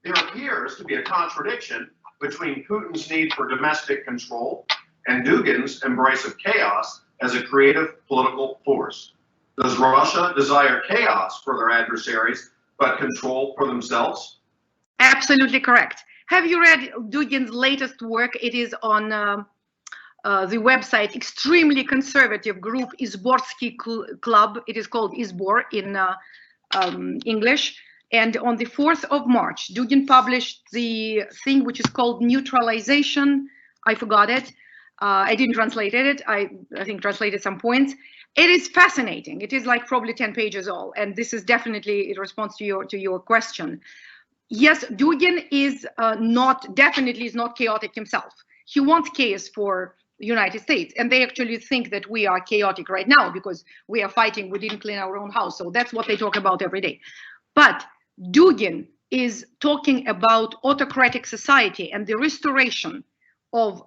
S3: There appears to be a contradiction between Putin's need for domestic control and Dugin's embrace of chaos as a creative political force? Does Russia desire chaos for their adversaries, but control for themselves?
S2: Absolutely correct. Have you read Dugin's latest work? It is on the website, extremely conservative group, Izborsky Club. It is called Izbor in English. And on the 4th of March, Dugin published the thing which is called neutralization. I forgot it. I didn't translate it. I think translated some points. It is fascinating. It is like probably 10 pages all. And this is definitely in response to your question. Yes, Dugin is definitely is not chaotic himself. He wants chaos for the United States. And they actually think that we are chaotic right now because we are fighting, we didn't clean our own house. So that's what they talk about every day. But Dugin is talking about autocratic society and the restoration of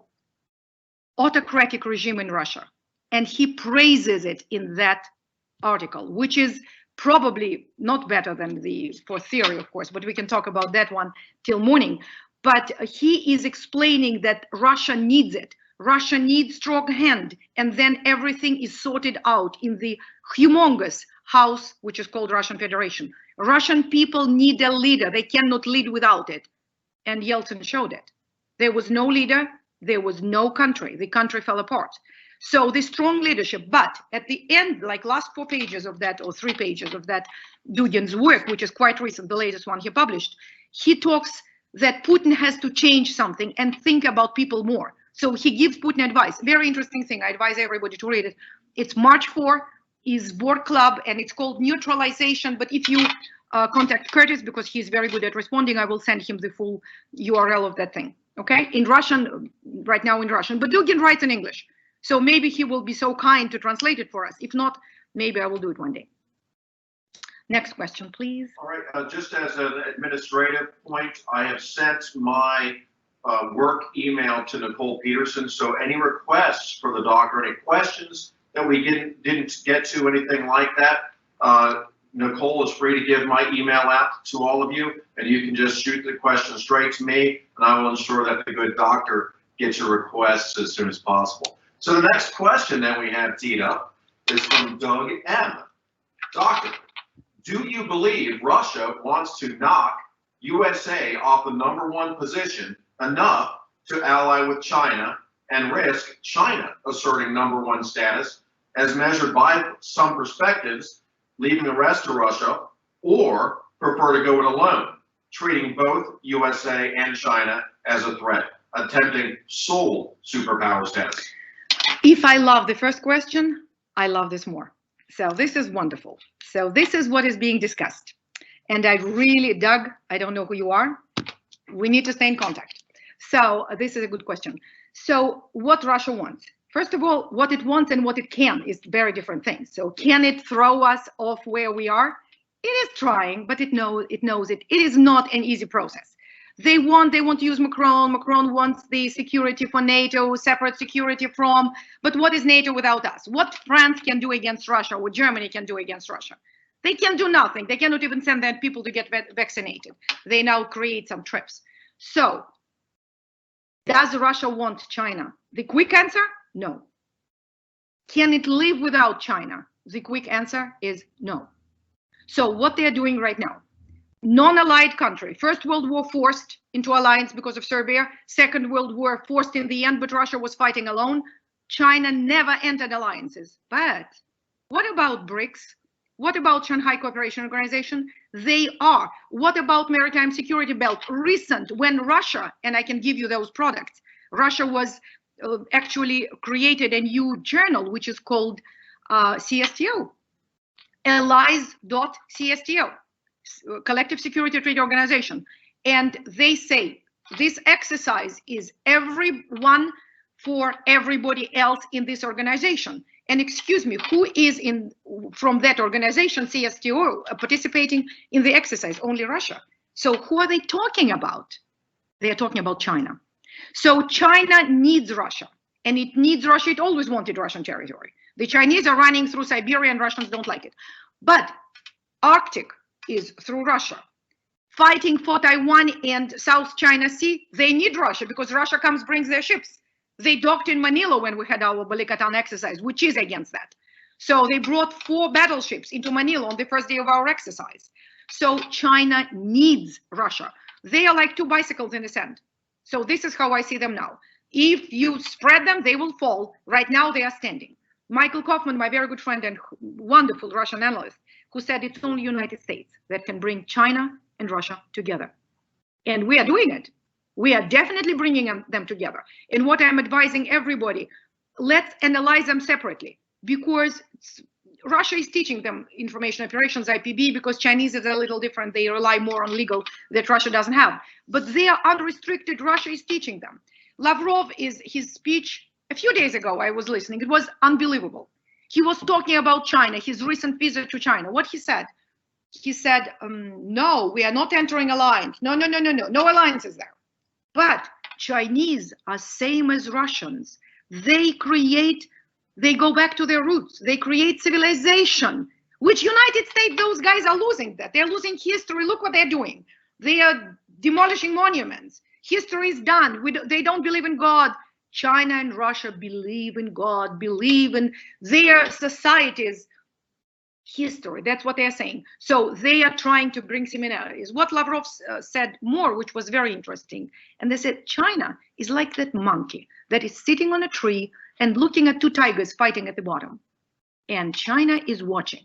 S2: autocratic regime in Russia. And he praises it in that article, which is probably not better than the fourth theory, of course, but we can talk about that one till morning. But he is explaining that Russia needs it. Russia needs strong hand, and then everything is sorted out in the humongous house, which is called Russian Federation. Russian people need a leader. They cannot lead without it. And Yeltsin showed it. There was no leader. There was no country. The country fell apart. So the strong leadership, but at the end, like last 4 pages of that, or 3 pages of that Dugin's work, which is quite recent, the latest one he published, he talks that Putin has to change something and think about people more. So he gives Putin advice. Very interesting thing. I advise everybody to read it. It's March 4, is Board Club, and it's called Neutralization. But if you contact Curtis, because he's very good at responding, I will send him the full URL of that thing. Okay, in Russian, right now in Russian, but Dugin writes in English. So maybe he will be so kind to translate it for us. If not, maybe I will do it one day. Next question, please.
S3: All right, just as an administrative point, I have sent my work email to Nicole Peterson. So any requests for the doctor, any questions that we didn't get to, anything like that, Nicole is free to give my email out to all of you, and you can just shoot the question straight to me, and I will ensure that the good doctor gets your requests as soon as possible. So the next question that we have teed up is from Doug M. Doctor, do you believe Russia wants to knock USA off the #1 position enough to ally with China and risk China asserting #1 status as measured by some perspectives, leaving the rest of Russia, or prefer to go it alone, treating both USA and China as a threat, attempting sole superpower status?
S2: If I love the first question, I love this more. So this is wonderful. So this is what is being discussed. And I really, Doug, I don't know who you are. We need to stay in contact. So this is a good question. So what Russia wants? First of all, what it wants and what it can is very different things. So can it throw us off where we are? It is trying, but it knows it. It is not an easy process. They want to use Macron. Macron wants the security for NATO, separate security from, but what is NATO without us? What France can do against Russia, what Germany can do against Russia? They can do nothing. They cannot even send their people to get vaccinated. They now create some trips. So does Russia want China? The quick answer, no. Can it live without China? The quick answer is no. So what they're doing right now, non-allied country, First World War forced into alliance because of Serbia, Second World War forced in the end, but Russia was fighting alone. China never entered alliances. But what about BRICS? What about Shanghai Cooperation Organization? They are. What about Maritime Security Belt? Recent, when Russia, and I can give you those products, Russia was actually created a new journal, which is called CSTO, allies.csto. Collective Security Treaty Organization. And they say this exercise is everyone for everybody else in this organization. And excuse me, who is from that organization, CSTO, participating in the exercise? Only Russia. So who are they talking about? They are talking about China. So China needs Russia, and it needs Russia. It always wanted Russian territory. The Chinese are running through Siberia, and Russians don't like it. But Arctic is through Russia. fighting for Taiwan and South China Sea, they need Russia because Russia brings their ships. They docked in Manila when we had our Balikatan exercise, which is against that. So they brought 4 battleships into Manila on the first day of our exercise. So China needs Russia. They are like 2 bicycles in the sand. So this is how I see them now. If you spread them, they will fall. Right now, they are standing. Michael Kaufman, my very good friend and wonderful Russian analyst, who said it's only United States that can bring China and Russia together. And we are doing it. We are definitely bringing them together. And what I'm advising everybody, let's analyze them separately, because Russia is teaching them information operations, IPB, because Chinese is a little different. They rely more on legal that Russia doesn't have. But they are unrestricted. Russia is teaching them. Lavrov his speech a few days ago, I was listening. It was unbelievable. He was talking about China, his recent visit to China. What he said? He said, no, we are not entering alliance. No alliances there. But Chinese are same as Russians. They go back to their roots. They create civilization, which United States, those guys are losing that. They're losing history. Look what they're doing. They are demolishing monuments. History is done. They don't believe in God. China and Russia believe in God, believe in their societies' history. That's what they're saying. So they are trying to bring similarities. What Lavrov said more, which was very interesting, and they said China is like that monkey that is sitting on a tree and looking at 2 tigers fighting at the bottom. And China is watching.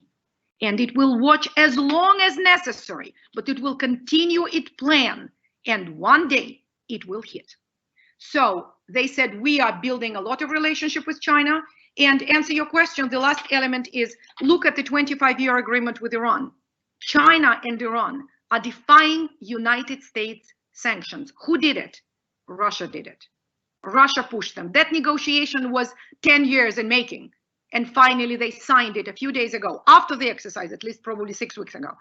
S2: And it will watch as long as necessary, but it will continue its plan. And one day it will hit. So they said, we are building a lot of relationship with China. And answer your question, the last element is look at the 25-year agreement with Iran. China and Iran are defying United States sanctions. Who did it? Russia did it. Russia pushed them. That negotiation was 10 years in making. And finally, they signed it a few days ago, after the exercise, at least probably 6 weeks ago.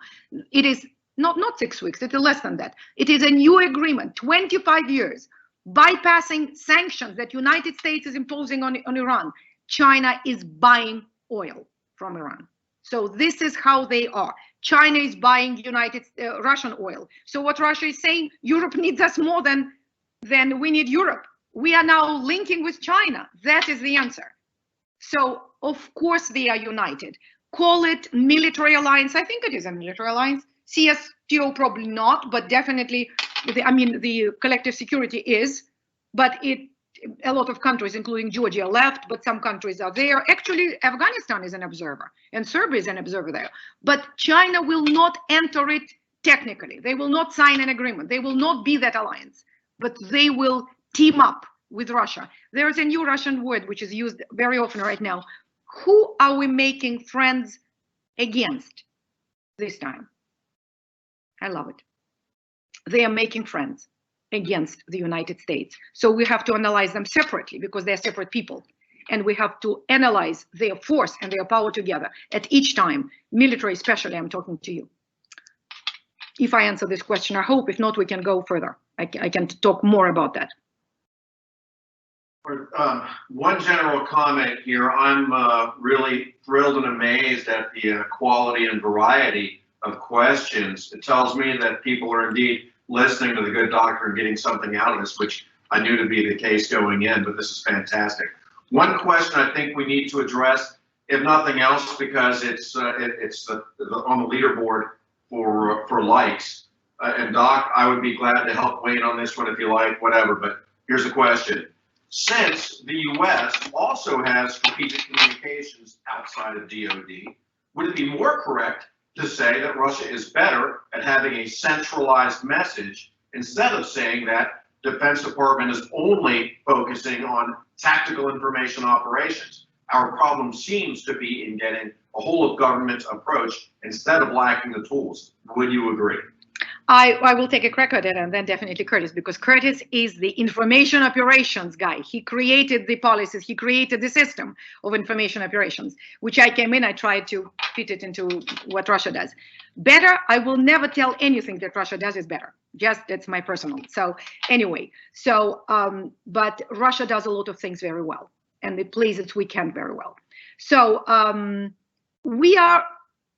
S2: It is not 6 weeks, it's less than that. It is a new agreement, 25 years, bypassing sanctions that United States is imposing on Iran. China is buying oil from Iran. So this is how they are. China is buying Russian oil. So what Russia is saying, Europe needs us more than we need Europe. We are now linking with China. That is the answer. So of course they are united. Call it military alliance. I think it is a military alliance. CSTO probably not, but definitely, the collective security is. But a lot of countries, including Georgia, left, but some countries are there. Actually, Afghanistan is an observer, and Serbia is an observer there. But China will not enter it technically. They will not sign an agreement. They will not be that alliance, but they will team up with Russia. There is a new Russian word which is used very often right now. Who are we making friends against this time? I love it. They are making friends against the United States. So we have to analyze them separately because they're separate people. And we have to analyze their force and their power together at each time. Military especially, I'm talking to you. If I answer this question, I hope. If not, we can go further. I can talk more about that.
S3: One general comment here. I'm really thrilled and amazed at the quality and variety of questions. It tells me that people are indeed listening to the good doctor and getting something out of this, which I knew to be the case going in, but this is fantastic. One question I think we need to address, if nothing else, because it's on the leaderboard for likes. And Doc, I would be glad to help weigh in on this one if you like, whatever, but here's the question. Since the U.S. also has strategic communications outside of DoD, would it be more correct to say that Russia is better at having a centralized message instead of saying that Defense Department is only focusing on tactical information operations? Our problem seems to be in getting a whole of government approach instead of lacking the tools. Would you agree?
S2: I will take a crack at it, and then definitely Curtis, because Curtis is the information operations guy. He created the policies, he created the system of information operations, which I came in, I tried to fit it into what Russia does. Better, I will never tell anything that Russia does is better. Just, that's my personal. So anyway, but Russia does a lot of things very well, and it plays its weekend very well. So we have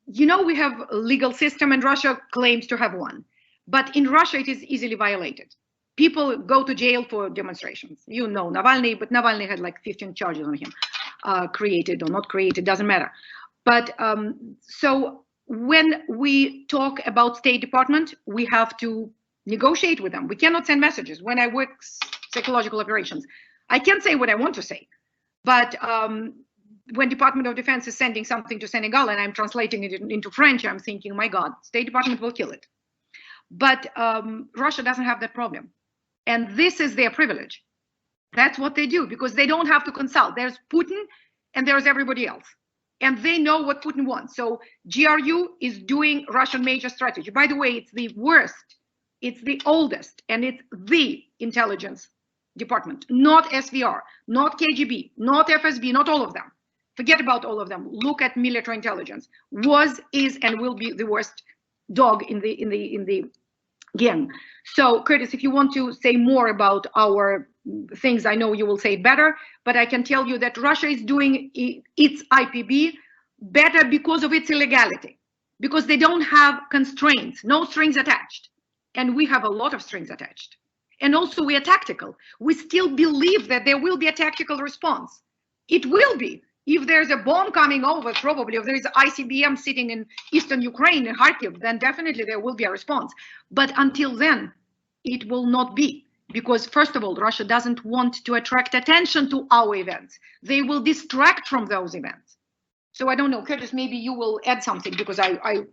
S2: a legal system, and Russia claims to have one. But in Russia, it is easily violated. People go to jail for demonstrations. You know Navalny, but Navalny had like 15 charges on him, created or not created, doesn't matter. But so when we talk about State Department, we have to negotiate with them. We cannot send messages. When I work psychological operations, I can say what I want to say. But when Department of Defense is sending something to Senegal and I'm translating it into French, I'm thinking, my God, State Department will kill it. But Russia doesn't have that problem. And this is their privilege. That's what they do, because they don't have to consult. There's Putin and there's everybody else. And they know what Putin wants. So GRU is doing Russian major strategy. By the way, it's the worst, it's the oldest, and it's the intelligence department, not SVR, not KGB, not FSB, not all of them. Forget about all of them. Look at military intelligence. Was, is, and will be the worst dog in the gang. So, Curtis, if you want to say more about our things, I know you will say it better, but I can tell you that Russia is doing its IPB better because of its illegality, because they don't have constraints, no strings attached. And we have a lot of strings attached. And also we are tactical. We still believe that there will be a tactical response. It will be. If there's a bomb coming over, probably, if there is ICBM sitting in eastern Ukraine, in Kharkiv, then definitely there will be a response. But until then, it will not be. Because first of all, Russia doesn't want to attract attention to our events. They will distract from those events. So I don't know, Curtis, maybe you will add something, because I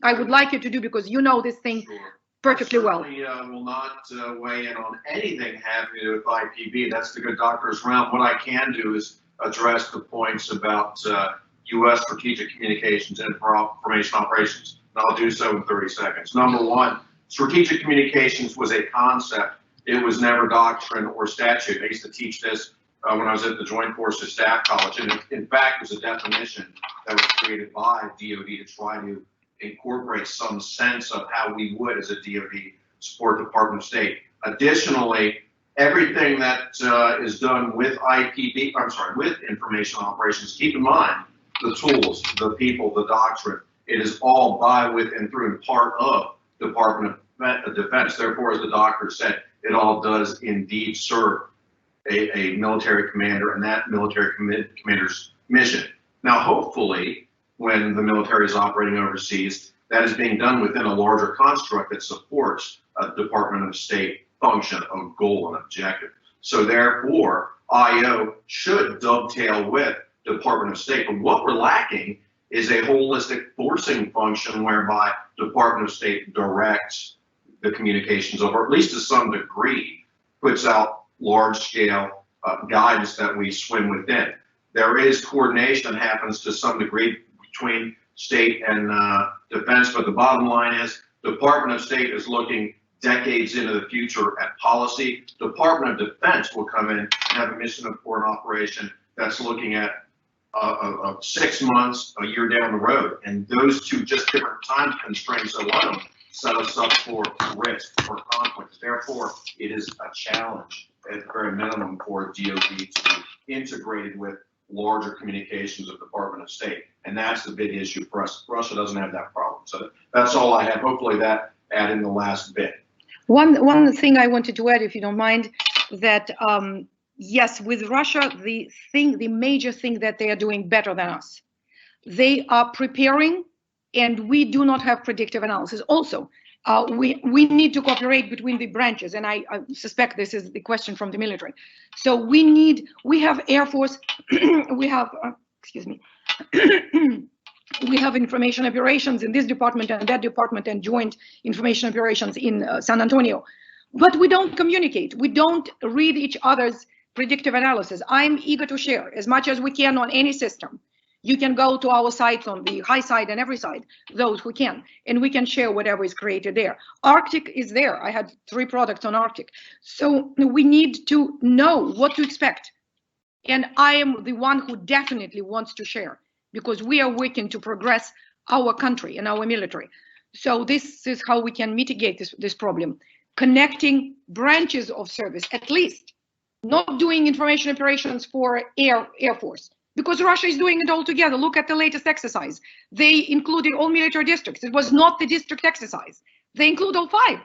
S2: would like you to do, because you know this thing perfectly well.
S3: I certainly will not weigh in on anything having to do with IPB. That's the good doctor's realm. What I can do is address the points about U.S. strategic communications and information operations. And I'll do so in 30 seconds. Number one, strategic communications was a concept. It was never doctrine or statute. I used to teach this when I was at the Joint Forces Staff College. And in fact, it was a definition that was created by DOD to try to incorporate some sense of how we would, as a DOD, support the Department of State. Additionally, everything that is done with IPB, with information operations, keep in mind the tools, the people, the doctrine. It is all by, with, and through, and part of Department of Defense. Therefore, as the doctor said, it all does indeed serve a military commander and that military commander's mission. Now, hopefully, when the military is operating overseas, that is being done within a larger construct that supports a Department of State function, of goal, and objective. So therefore, IO should dovetail with Department of State. But what we're lacking is a holistic forcing function whereby Department of State directs the communications over, at least to some degree, puts out large-scale guidance that we swim within. There is coordination that happens to some degree between state and defense, but the bottom line is Department of State is looking decades into the future at policy. Department of Defense will come in and have a mission of foreign operation that's looking at 6 months, a year down the road. And those two just different time constraints alone set us up for risk, for conflict. Therefore, it is a challenge at the very minimum for DOD to be integrated with larger communications of Department of State. And that's the big issue for us. Russia doesn't have that problem. So that's all I have. Hopefully that add in the last bit.
S2: One thing I wanted to add, if you don't mind, that yes, with Russia, the major thing that they are doing better than us, they are preparing, and we do not have predictive analysis. Also, we need to cooperate between the branches, and I suspect this is the question from the military. So we have Air Force, we have, excuse me, we have information operations in this department and that department, and joint information operations in San Antonio. But we don't communicate. We don't read each other's predictive analysis. I'm eager to share as much as we can on any system. You can go to our sites on the high side and every side, those who can, and we can share whatever is created there. Arctic is there. I had 3 products on Arctic. So we need to know what to expect. And I am the one who definitely wants to share, because we are working to progress our country and our military. So this is how we can mitigate this problem. Connecting branches of service, at least, not doing information operations for Air Force, because Russia is doing it all together. Look at the latest exercise. They included all military districts. It was not the district exercise. They include all 5,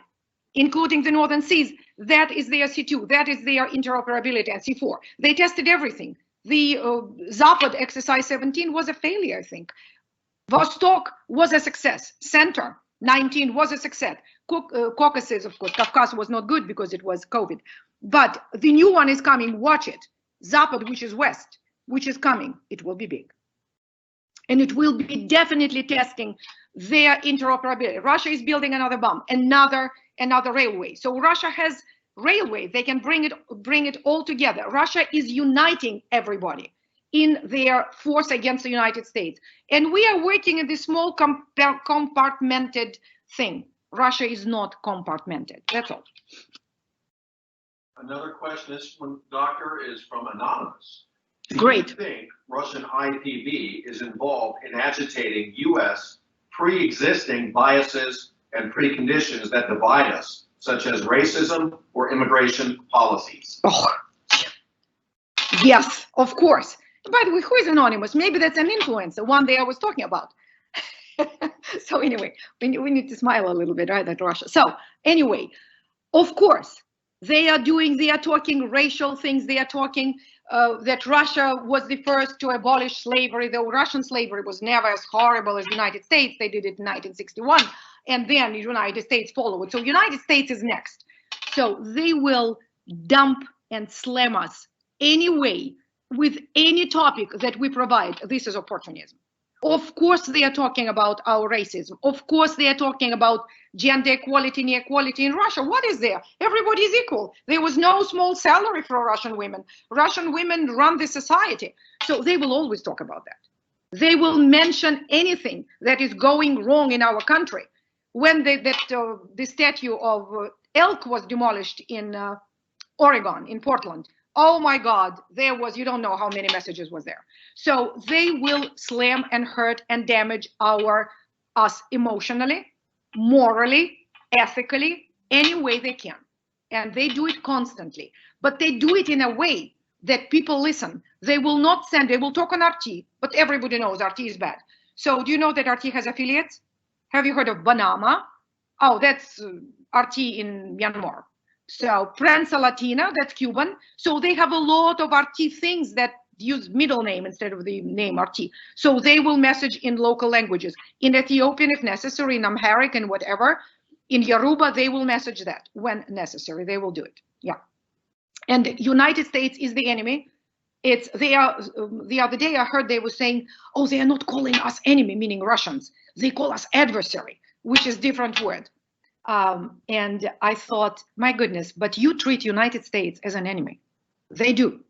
S2: including the Northern Seas. That is their C2. That is their interoperability and C4. They tested everything. The Zapad exercise 17 was a failure, I think. Vostok was a success. Center 19 was a success. Caucasus, of course, Kafkas was not good because it was COVID. But the new one is coming. Watch it. Zapad, which is West, which is coming. It will be big. And it will be definitely testing their interoperability. Russia is building another bomb, another railway. So Russia has railway. They can bring it all together. Russia is uniting everybody in their force against the United States. And we are working in this small compartmented thing. Russia is not compartmented. That's all.
S3: Another question, this one, Doctor, is from Anonymous.
S2: Great.
S3: Do you think Russian IPV is involved in agitating U.S. pre-existing biases and preconditions that divide us, such as racism or immigration policies?
S2: Oh, yes, of course. By the way, who is Anonymous? Maybe that's an influencer, one day I was talking about. So anyway, we need to smile a little bit, right, at Russia. So anyway, of course, they are talking racial things. They are talking that Russia was the first to abolish slavery, though Russian slavery was never as horrible as the United States. They did it in 1961, and then the United States followed. So United States is next. So they will dump and slam us anyway with any topic that we provide. This is opportunism. Of course, they are talking about our racism. Of course, they are talking about gender equality, inequality in Russia. What is there? Everybody is equal. There was no small salary for Russian women. Russian women run the society. So they will always talk about that. They will mention anything that is going wrong in our country. When the statue of elk was demolished in Oregon, in Portland, oh my God, there was, you don't know how many messages was there. So they will slam and hurt and damage us emotionally, morally, ethically, any way they can. And they do it constantly. But they do it in a way that people listen. They will not they will talk on RT, but everybody knows RT is bad. So do you know that RT has affiliates? Have you heard of Banama? Oh, that's RT in Myanmar. So Prensa Latina, that's Cuban. So they have a lot of RT things that use middle name instead of the name RT. So they will message in local languages. In Ethiopian, if necessary, in Amharic and whatever. In Yoruba, they will message that when necessary. They will do it. Yeah. And United States is the enemy. The other day I heard they were saying, oh, they are not calling us enemy, meaning Russians. They call us adversary, which is different word. And I thought, my goodness, but you treat United States as an enemy. They do.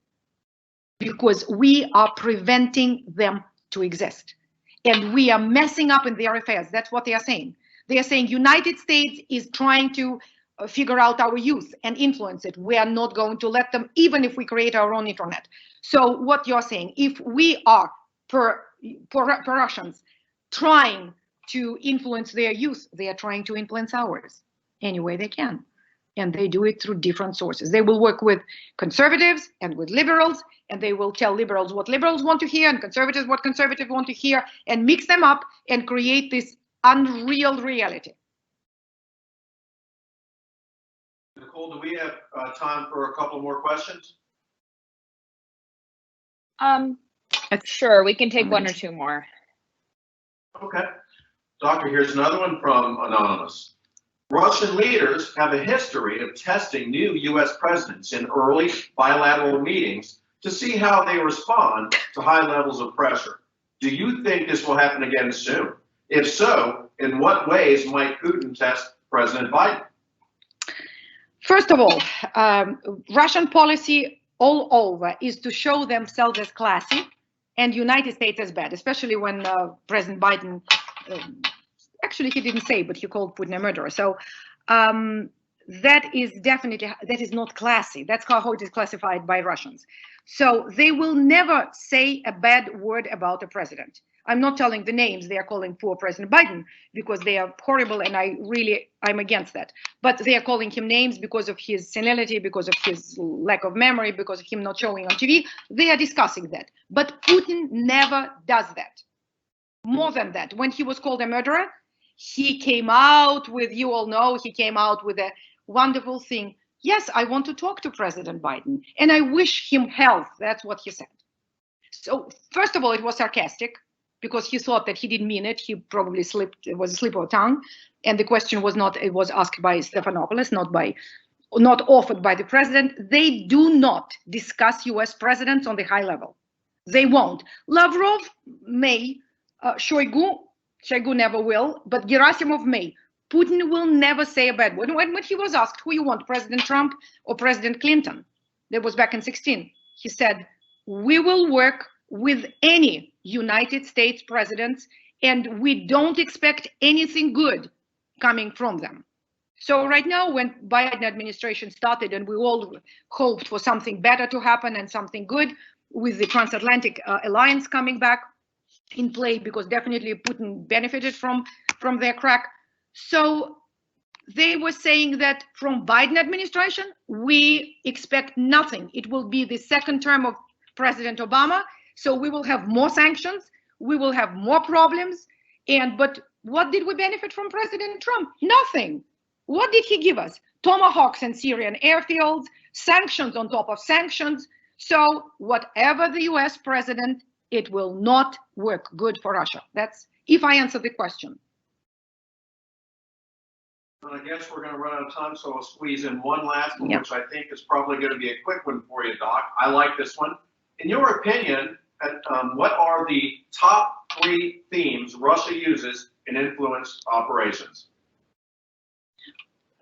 S2: Because we are preventing them to exist. And we are messing up in their affairs. That's what they are saying. They are saying United States is trying to figure out our youth and influence it. We are not going to let them, even if we create our own internet. So what you're saying, if we are, per Russians, trying to influence their youth, they are trying to influence ours any way they can. And they do it through different sources. They will work with conservatives and with liberals, and they will tell liberals what liberals want to hear and conservatives what conservatives want to hear, and mix them up and create this unreal reality.
S3: Nicole, do we have time for a couple more questions?
S1: Sure, we can take one or two more.
S3: Okay. Doctor, here's another one from Anonymous. Russian leaders have a history of testing new U.S. presidents in early bilateral meetings to see how they respond to high levels of pressure. Do you think this will happen again soon? If so, in what ways might Putin test President Biden?
S2: First of all, Russian policy all over is to show themselves as classy and United States as bad, especially when President Biden, actually he didn't say, but he called Putin a murderer. So that is not classy. That's how it is classified by Russians. So they will never say a bad word about a president. I'm not telling the names they are calling poor President Biden because they are horrible, and I'm against that. But they are calling him names because of his senility, because of his lack of memory, because of him not showing on TV. They are discussing that. But Putin never does that. More than that, when he was called a murderer, He came out with, you all know, he came out with a wonderful thing. Yes, I want to talk to President Biden and I wish him health. That's what he said. So first of all, it was sarcastic because he thought that he didn't mean it. He probably slipped, it was a slip of tongue. And the question was not, it was asked by Stephanopoulos, not offered by the president. They do not discuss US presidents on the high level. They won't. Lavrov may, Shoigu never will, but Gerasimov may. Putin will never say a bad word. When he was asked, who you want, President Trump or President Clinton? That was back in 2016. He said, we will work with any United States presidents and we don't expect anything good coming from them. So right now, when Biden administration started and we all hoped for something better to happen and something good with the transatlantic alliance coming back in play, because definitely Putin benefited from their crack. So they were saying that from Biden administration, we expect nothing. It will be the second term of President Obama. So we will have more sanctions. We will have more problems. But what did we benefit from President Trump? Nothing. What did he give us? Tomahawks and Syrian airfields, sanctions on top of sanctions. So whatever the US president, it will not work good for Russia. That's if I answer the question.
S3: And I guess we're going to run out of time, so I'll squeeze in one last one, which I think is probably going to be a quick one for you, Doc. I like this one. In your opinion, what are the top 3 themes Russia uses in influence operations?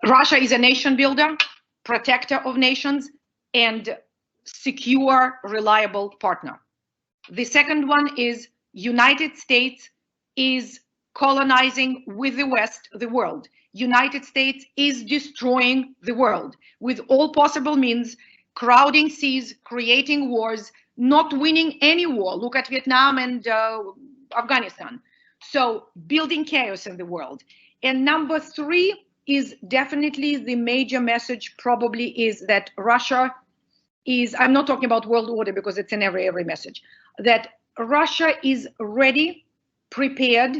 S2: Russia is a nation builder, protector of nations, and secure, reliable partner. The second one is United States is colonizing with the West, the world. United States is destroying the world with all possible means, crowding seas, creating wars, not winning any war. Look at Vietnam and Afghanistan. So building chaos in the world. And number 3 is definitely the major message probably is that Russia is, I'm not talking about world order because it's in every message, that Russia is ready, prepared,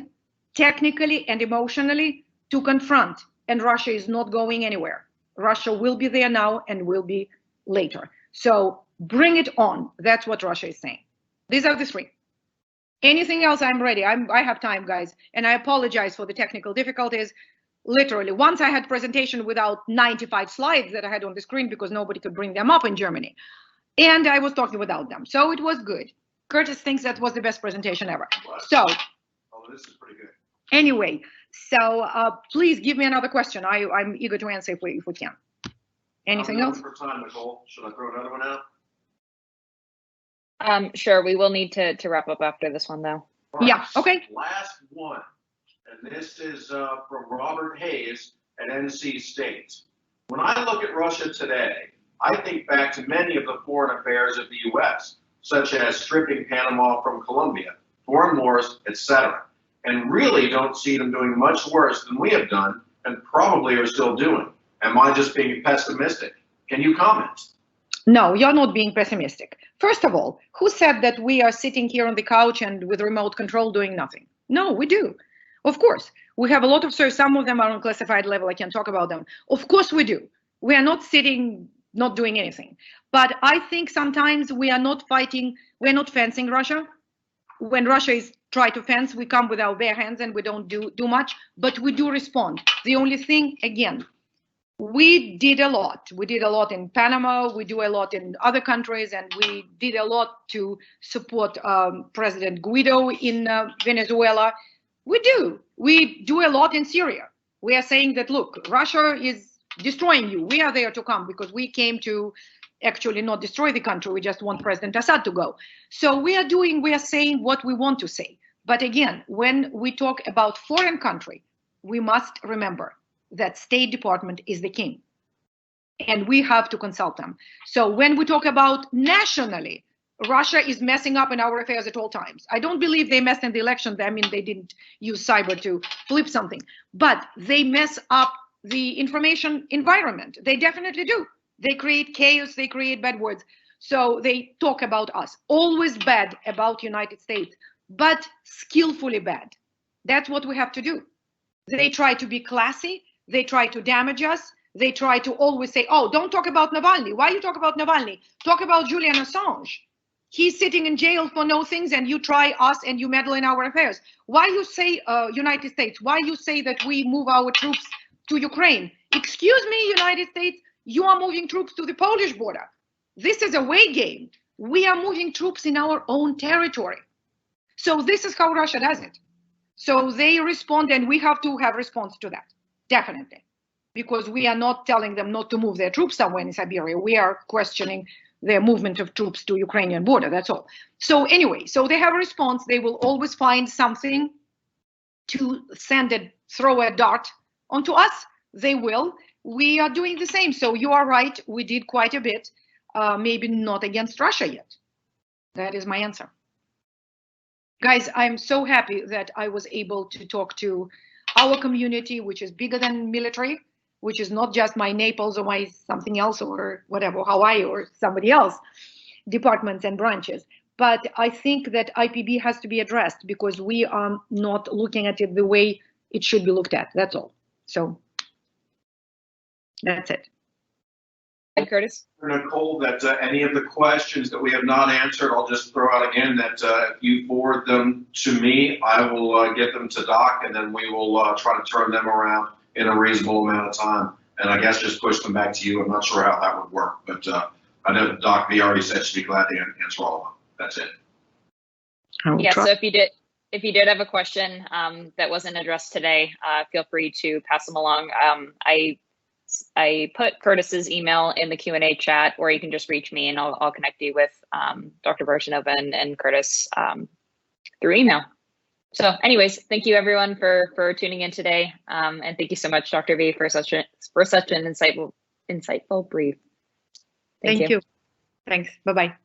S2: technically and emotionally to confront, and Russia is not going anywhere. Russia will be there now and will be later. So bring it on. That's what Russia is saying. These are the 3. Anything else, I'm ready. I have time, guys. And I apologize for the technical difficulties. Literally, once I had presentation without 95 slides that I had on the screen because nobody could bring them up in Germany. And I was talking without them. So it was good. Curtis thinks that was the best presentation ever. So,
S3: oh, this is pretty good.
S2: Anyway, so please give me another question. I'm eager to answer if we can. Anything else?
S3: For time, Nicole. Should I throw another one out?
S1: Sure. We will need to wrap up after this one, though.
S3: Right.
S2: Yeah. Okay.
S3: Last one, and this is from Robert Hayes at NC State. When I look at Russia today, I think back to many of the foreign affairs of the U.S., such as stripping Panama from Colombia, foreign wars, etc., and really don't see them doing much worse than we have done and probably are still doing. Am I just being pessimistic? Can you comment?
S2: No, you're not being pessimistic. First of all, who said that we are sitting here on the couch and with remote control doing nothing? No, we do. Of course, we have a lot of search. Some of them are on classified level. I can't talk about them. Of course we do. We are not sitting, not doing anything. But I think sometimes we are not fighting, we're not fencing Russia. When Russia is trying to fence, we come with our bare hands and we don't do much, but we do respond. The only thing, again, we did a lot. We did a lot in Panama. We do a lot in other countries, and we did a lot to support President Guaido in Venezuela. We do a lot in Syria. We are saying that, look, Russia is destroying you. We are there to come because we came to actually not destroy the country. We just want President Assad to go. So we are saying what we want to say. But again, when we talk about foreign country, we must remember that State Department is the king, and we have to consult them. So when we talk about nationally, Russia is messing up in our affairs at all times. I don't believe they messed in the election. I mean, they didn't use cyber to flip something, but they mess up the information environment. They definitely do. They create chaos. They create bad words. So they talk about us, always bad about United States, but skillfully bad. That's what we have to do. They try to be classy. They try to damage us. They try to always say, oh, don't talk about Navalny. Why you talk about Navalny? Talk about Julian Assange. He's sitting in jail for no things, and you try us and you meddle in our affairs. Why you say United States? Why you say that we move our troops to Ukraine? Excuse me, United States, you are moving troops to the Polish border. This is a away game. We are moving troops in our own territory. So this is how Russia does it. So they respond, and we have to have response to that, definitely. Because we are not telling them not to move their troops somewhere in Siberia. We are questioning their movement of troops to Ukrainian border, that's all. So anyway, so they have a response. They will always find something to throw a dart onto us. They will. We are doing the same. So you are right. We did quite a bit, maybe not against Russia yet. That is my answer. Guys, I'm so happy that I was able to talk to our community, which is bigger than military, which is not just my Naples or my something else or whatever, Hawaii or somebody else, departments and branches. But I think that IPB has to be addressed because we are not looking at it the way it should be looked at. That's all. So that's it.
S1: Hey, Curtis.
S3: Nicole, that any of the questions that we have not answered, I'll just throw out again that if you forward them to me, I will get them to Doc, and then we will try to turn them around in a reasonable amount of time. And I guess just push them back to you. I'm not sure how that would work, but I know Doc V already said she'd be glad to answer all of them. That's it.
S1: Yeah, so if you did have a question that wasn't addressed today, feel free to pass them along. I put Curtis's email in the Q&A chat, or you can just reach me and I'll connect you with Dr. Vartanova and Curtis through email. So anyways, thank you everyone for tuning in today. And thank you so much, Dr. V, for such an insightful brief.
S2: Thank you. Thanks. Bye-bye.